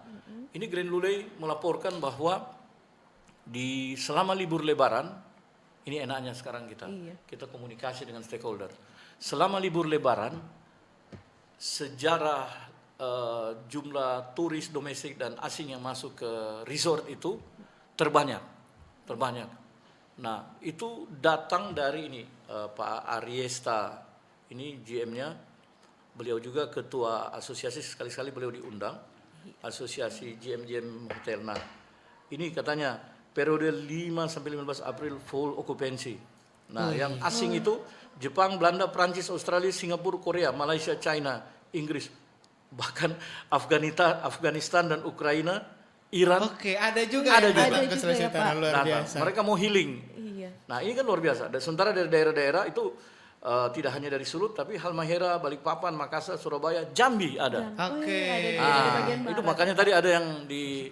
ini Grand Lulei melaporkan bahwa selama libur Lebaran, ini enaknya sekarang kita komunikasi dengan stakeholder. Selama libur Lebaran, sejarah jumlah turis domestik dan asing yang masuk ke resort itu terbanyak. Nah, itu datang dari Pak Ariesta, ini GM-nya, beliau juga ketua asosiasi, sekali-sekali beliau diundang, asosiasi GM hotel. Nah, ini katanya periode 5 sampai 15 April full occupancy. Nah, yang asing itu Jepang, Belanda, Prancis, Australia, Singapura, Korea, Malaysia, China, Inggris, bahkan Afghanistan dan Ukraina Iran. Oke, ada juga Ada yang juga. datang ke Ada Sulawesi juga ya, Utara, Pak. luar Datang. biasa. Mereka mau healing. Iya. Nah ini kan luar biasa. Dan sementara dari daerah-daerah itu tidak hanya dari Sulut, tapi Halmahera, Balikpapan, Makassar, Surabaya, Jambi ada. Oke. Ada juga dari bagian Itu barat. makanya tadi ada yang di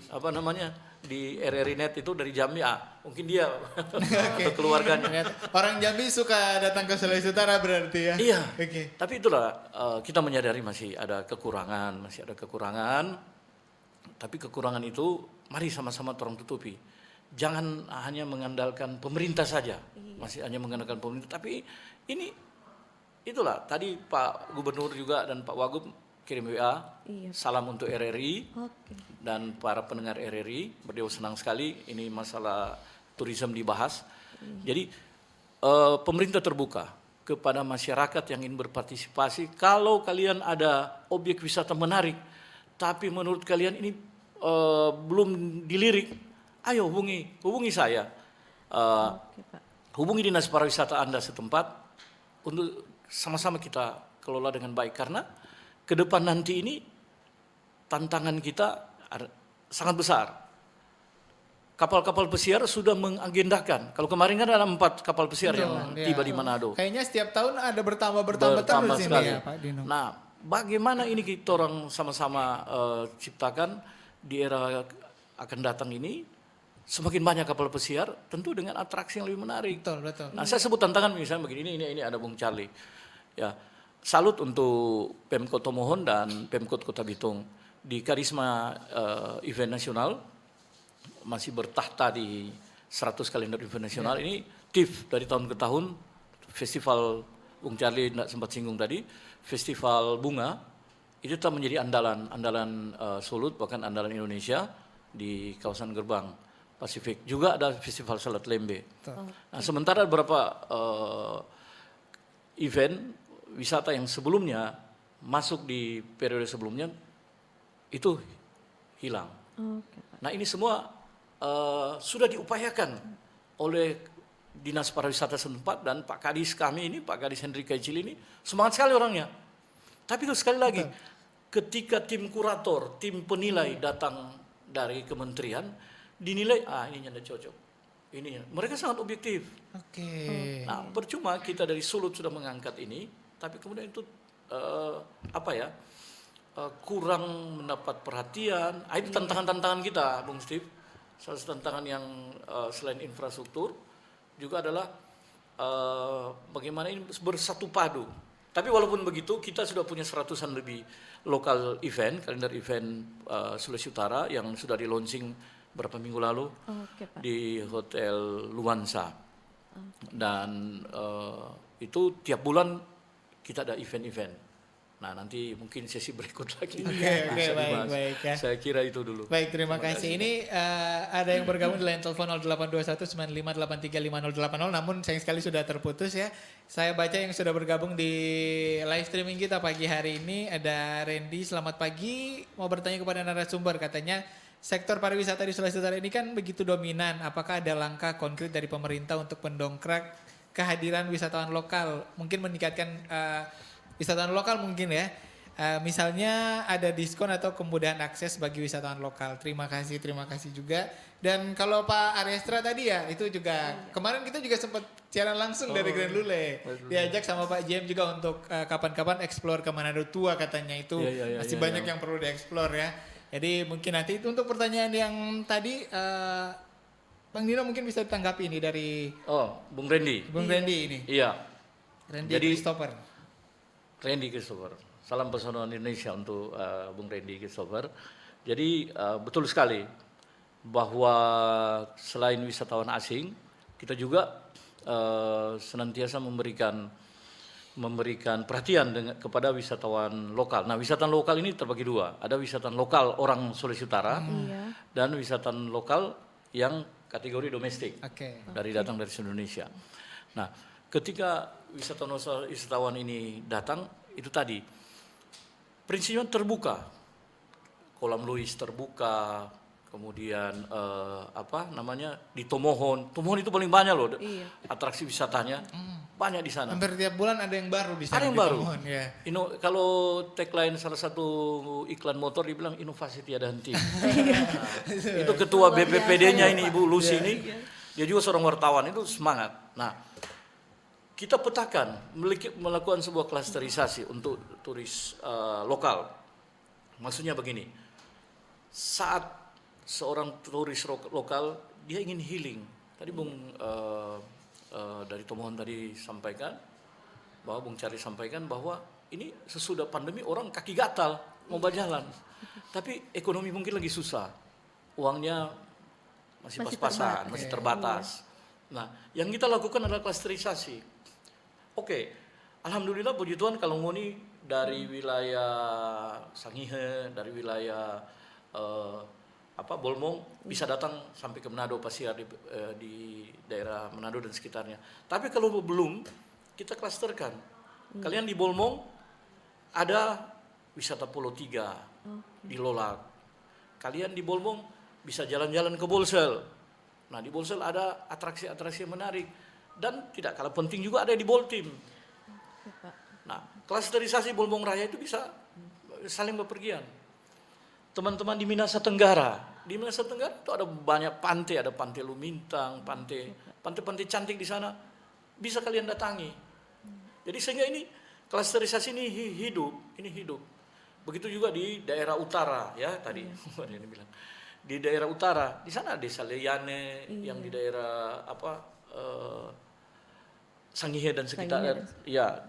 di RRI Net itu dari Jambi. Mungkin dia atau keluarganya. Ternyata orang Jambi suka datang ke Sulawesi Utara berarti ya. Iya. Oke. Tapi itulah kita menyadari masih ada kekurangan. Tapi kekurangan itu mari sama-sama tolong tutupi. Jangan hanya mengandalkan pemerintah saja. Masih hanya mengandalkan pemerintah. Tapi itulah tadi Pak Gubernur juga dan Pak Wagub kirim WA. Iya. Salam untuk RRI Oke. dan para pendengar RRI. Beliau senang sekali ini masalah turisme dibahas. Jadi pemerintah terbuka kepada masyarakat yang ingin berpartisipasi. Kalau kalian ada objek wisata menarik, tapi menurut kalian ini belum dilirik, ayo hubungi saya. Oke, Pak. Hubungi dinas pariwisata Anda setempat untuk sama-sama kita kelola dengan baik. Karena ke depan nanti ini tantangan kita sangat besar. Kapal-kapal pesiar sudah mengagendakan. Kalau kemarin kan ada 4 kapal pesiar yang Iya. tiba di Manado. Kayaknya setiap tahun ada bertambah terus ini sekali. ya Pak Dino. Nah, bagaimana ini kita orang sama-sama ciptakan di era akan datang ini semakin banyak kapal pesiar, tentu dengan atraksi yang lebih menarik. Betul. Nah, saya sebut tantangan misalnya begini, ini ada Bung Charlie. Ya, salut untuk Pemkot Tomohon dan Pemkot Kota Bitung di karisma event nasional masih bertahta di 100 kalender event nasional. Ini TIF dari tahun ke tahun, festival Bung Charlie tidak sempat singgung tadi, festival bunga itu tetap menjadi andalan Sulut, bahkan andalan Indonesia di kawasan Gerbang Pasifik. Juga ada festival Salat Lembe. Nah, sementara beberapa event wisata yang sebelumnya masuk di periode sebelumnya itu hilang. Oke, Pak. Nah, ini semua sudah diupayakan oleh Dinas Pariwisata setempat dan Pak Kadis kami ini, Pak Kadis Henry Kecil ini semangat sekali orangnya. Tapi itu sekali lagi, ketika tim kurator, tim penilai datang dari kementerian, dinilai, ini tidak cocok. Mereka sangat objektif. Oke. Nah, percuma kita dari Sulut sudah mengangkat ini, tapi kemudian itu kurang mendapat perhatian. Itu tantangan-tantangan kita, Bung Steve. Salah satu tantangan yang selain infrastruktur juga adalah bagaimana ini bersatu padu. Tapi walaupun begitu, kita sudah punya 100-an lebih lokal event, kalender event Sulawesi Utara yang sudah di launching beberapa minggu lalu di Hotel Luansa. Dan itu tiap bulan kita ada event-event. Nah, nanti mungkin sesi berikut lagi. Oke, bisa dibahas. baik ya. Saya kira itu dulu. Baik, terima kasih. Ini ada yang bergabung di line telepon 082195835080, namun sayang sekali sudah terputus ya. Saya baca yang sudah bergabung di live streaming kita pagi hari ini. Ada Randy, selamat pagi. Mau bertanya kepada narasumber, katanya sektor pariwisata di Sulawesi Utara ini kan begitu dominan. Apakah ada langkah konkret dari pemerintah untuk mendongkrak kehadiran wisatawan lokal? Mungkin meningkatkan wisatawan lokal mungkin ya. Misalnya ada diskon atau kemudahan akses bagi wisatawan lokal. Terima kasih juga. Dan kalau Pak Ariestra tadi ya, itu juga kemarin kita juga sempat siaran langsung dari Grand Lule. Diajak sama Pak JM juga untuk kapan-kapan explore ke Manado Tua katanya. Itu masih banyak yang perlu dieksplor ya. Jadi mungkin nanti itu untuk pertanyaan yang tadi Bang Dino mungkin bisa ditanggapi ini dari Bung Randy. Bung Randy ini. Iya. Randy Jadi, Christopher. Randy Christopher. Salam pesona Indonesia untuk Bung Randy Christopher. Jadi betul sekali bahwa selain wisatawan asing, kita juga senantiasa memberikan perhatian kepada wisatawan lokal. Nah, wisatawan lokal ini terbagi dua. Ada wisatawan lokal orang Sulawesi Utara dan wisatawan lokal yang kategori domestik datang dari Indonesia. Nah, ketika wisatawan ini datang, itu tadi prinsipnya terbuka, kolam Louis terbuka, kemudian di Tomohon. Tomohon itu paling banyak loh Iya. atraksi wisatanya, banyak di sana. Hampir tiap bulan ada yang baru di sana. Ada yang di baru. Tomohon, ya. Kalau tagline salah satu iklan motor dibilang inovasi tiada henti. Itu ketua BPPD-nya ini Ibu Lucy ini, dia juga seorang wartawan, itu semangat. Nah, kita petakan melakukan sebuah klasterisasi untuk turis lokal. Maksudnya begini, saat seorang turis lokal dia ingin healing. Tadi Bung dari Tomohon tadi sampaikan bahwa Bung Charlie sampaikan bahwa ini sesudah pandemi orang kaki gatal mau berjalan, tapi ekonomi mungkin lagi susah, uangnya masih pas-pasan, masih terbatas. Nah, yang kita lakukan adalah klasterisasi. Oke, alhamdulillah puji Tuhan kalau ngoni dari wilayah Sangihe, dari wilayah Bolmong bisa datang sampai ke Manado Pasiar di daerah Manado dan sekitarnya. Tapi kalau belum, kita klasterkan. Kalian di Bolmong ada wisata Pulau 3 di Lolak. Kalian di Bolmong bisa jalan-jalan ke Bolsel. Nah, di Bolsel ada atraksi-atraksi yang menarik dan tidak kalah penting juga ada di Boltim. Nah, klasterisasi Bolmong Raya itu bisa saling bepergian. Teman-teman di Minahasa Tenggara. Di Minahasa Tenggara itu ada banyak pantai, ada Pantai Lumintang, pantai cantik di sana. Bisa kalian datangi. Jadi sehingga ini klasterisasi ini hidup. Begitu juga di daerah utara ya tadi. Ini bilang. Di daerah utara, di sana Desa Leyane yang di daerah Sangihe dan sekitar. Ya,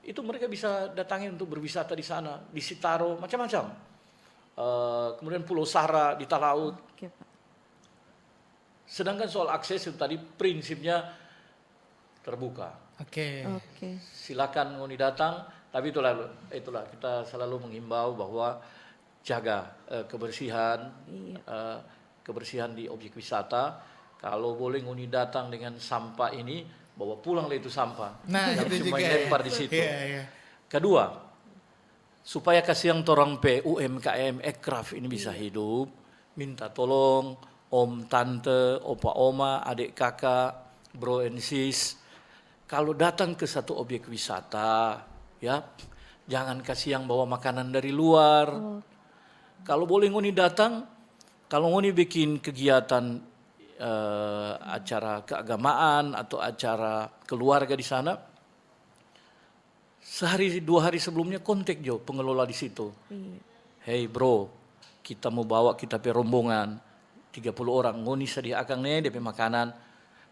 itu mereka bisa datangi untuk berwisata di sana, di Sitaro, macam-macam. Kemudian Pulau Sara di Talaut. Sedangkan soal akses itu tadi prinsipnya terbuka. Oke. Silakan ngoni datang, tapi itulah kita selalu mengimbau bahwa jaga kebersihan, kebersihan di objek wisata. Kalau boleh ngoni datang dengan sampah ini, bawa pulanglah itu sampah. Nah, jangan itu cuma juga lempar di situ. Iya. Kedua, supaya kasihan torang UMKM Ekraf ini bisa hidup, minta tolong om, tante, opa, oma, adik, kakak, bro and sis, kalau datang ke satu objek wisata, ya jangan kasih yang bawa makanan dari luar. Kalau boleh ngoni datang, kalau ngoni bikin kegiatan acara keagamaan atau acara keluarga di sana, sehari 2 hari sebelumnya kontak Jo pengelola di situ. Hey bro, kita mau bawa kita pe rombongan 30 orang, ngoni sediakan nih DP makanan.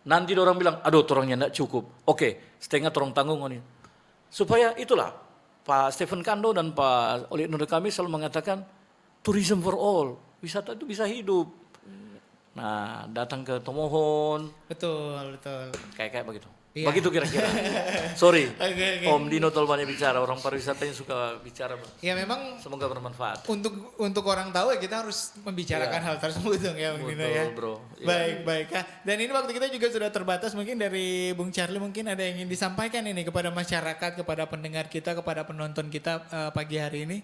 Nanti orang bilang, aduh orangnya enggak cukup. Oke, setengah orang tanggung ngoni. Supaya itulah Pak Stephen Kando dan Pak Oli Nur kami selalu mengatakan tourism for all, wisata itu bisa hidup. Nah, datang ke Tomohon. Betul. Kayak begitu. Iya. Begitu kira-kira. Sorry, Oke. Om Dino terlalu banyak bicara. Orang pariwisata yang suka bicara. Ya memang Semoga bermanfaat. untuk orang tahu ya kita harus membicarakan hal tersebut dong ya Bung Dino ya. Bro. Baik. Dan ini waktu kita juga sudah terbatas, mungkin dari Bung Charlie mungkin ada yang ingin disampaikan ini kepada masyarakat, kepada pendengar kita, kepada penonton kita pagi hari ini.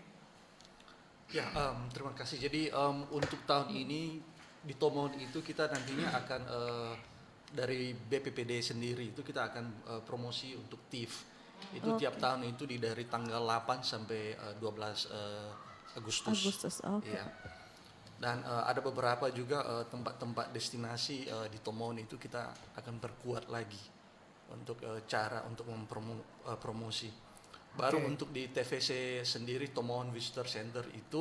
Ya, terima kasih. Jadi untuk tahun ini di Tomohon itu kita nantinya akan dari BPPD sendiri itu kita akan promosi untuk TIF. Itu tiap tahun itu dari tanggal 8 sampai 12 Agustus. Ya. Dan ada beberapa juga tempat-tempat destinasi di Tomohon itu kita akan perkuat lagi untuk cara untuk mempromosi. Baru untuk di TVC sendiri Tomohon Visitor Center itu,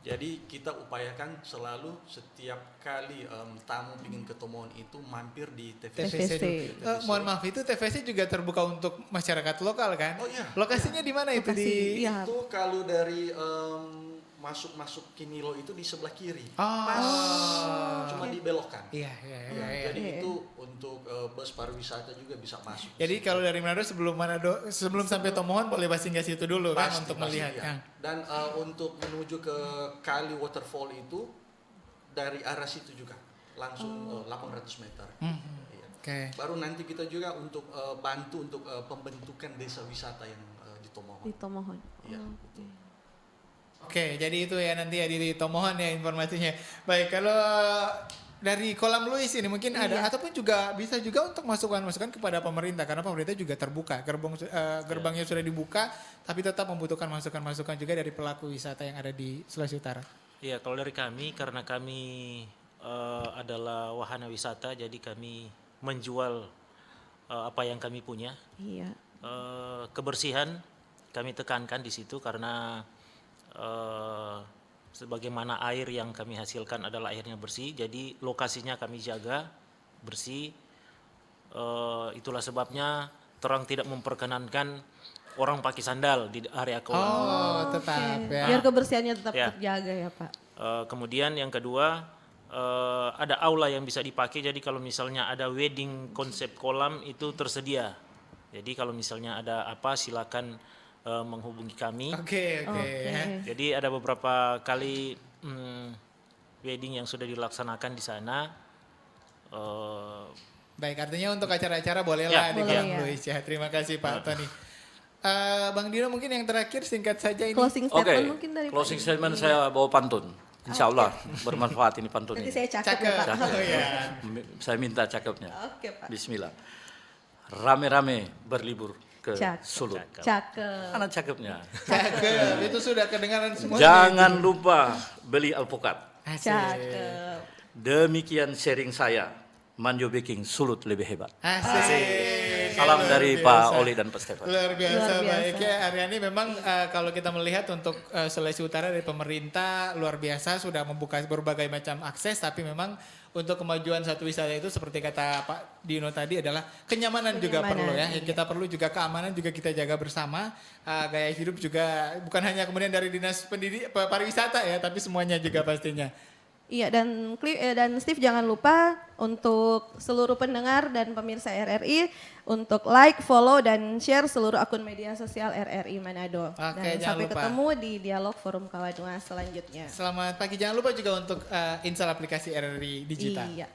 jadi kita upayakan selalu setiap kali tamu ingin ke Tomohon itu mampir di TVC. Mohon maaf, itu TVC juga terbuka untuk masyarakat lokal kan? Oh iya. Lokasinya di mana itu? Itu kalau dari masuk Kinilo itu di sebelah kiri. Pas cuma dibelokkan. Iya. Jadi itu untuk bus pariwisata juga bisa masuk. Jadi kalau dari Manado sebelum sampai Tomohon boleh singgah situ dulu kan untuk melihat. Ya. Dan untuk menuju ke Kali Waterfall itu dari arah situ juga langsung 800 meter. Oke. Baru nanti kita juga untuk bantu untuk pembentukan desa wisata yang di Tomohon. Di Tomohon. Iya. Oke, jadi itu ya nanti ya di Tomohon ya informasinya. Baik, kalau dari kolam Luis ini mungkin ada ataupun juga bisa juga untuk masukan-masukan kepada pemerintah karena pemerintah juga terbuka, gerbangnya sudah dibuka tapi tetap membutuhkan masukan-masukan juga dari pelaku wisata yang ada di Sulawesi Utara. Iya, kalau dari kami karena kami adalah wahana wisata, jadi kami menjual apa yang kami punya. Iya. Kebersihan kami tekankan di situ karena sebagaimana air yang kami hasilkan adalah airnya bersih, jadi lokasinya kami jaga bersih. Itulah sebabnya terang tidak memperkenankan orang pakai sandal di area kolam. Oh, tetap ya. Biar kebersihannya tetap Ya. terjaga ya Pak. Kemudian yang kedua ada aula yang bisa dipakai, jadi kalau misalnya ada wedding konsep kolam itu tersedia. Jadi kalau misalnya ada apa silakan menghubungi kami. Oke. Jadi ada beberapa kali wedding yang sudah dilaksanakan di sana. Baik, artinya untuk acara-acara bolehlah di Kolam Boleh, ya. Luis ya. Terima kasih Pak Tony. Bang Dino mungkin yang terakhir singkat saja ini. Closing Oke, statement mungkin dari closing Pak. statement saya bawa pantun. Insya Allah bermanfaat ini pantun Nanti ini. saya cakep ya Pak. Cakep. Oh ya. Saya minta cakepnya. Oke Pak. Bismillah. Rame-rame berlibur ke Cakep. Sulut. Cakep. Mana cakepnya? Cakep. Itu sudah kedengaran semua. Jangan lupa beli alpukat. Cakep. Demikian sharing saya. Manjo Baking Sulut lebih hebat. Asik. Salam Luar dari biasa. Pak Oli dan Pak Stefan. Luar biasa, Luar biasa. baik ya Aryani. Memang kalau kita melihat untuk Sulawesi Utara dari pemerintah luar biasa sudah membuka berbagai macam akses, tapi memang untuk kemajuan satu wisata itu seperti kata Pak Dino tadi adalah kenyamanan juga perlu ya. Yang kita perlu juga keamanan juga kita jaga bersama. Gaya hidup juga bukan hanya kemudian dari dinas pariwisata ya, tapi semuanya juga pastinya. Iya dan Steve jangan lupa untuk seluruh pendengar dan pemirsa RRI untuk like, follow dan share seluruh akun media sosial RRI Manado. Oke, Dan jangan sampai lupa. ketemu di Dialog Forum Kawanua selanjutnya. Selamat pagi. Jangan lupa juga untuk install aplikasi RRI Digital. Iya.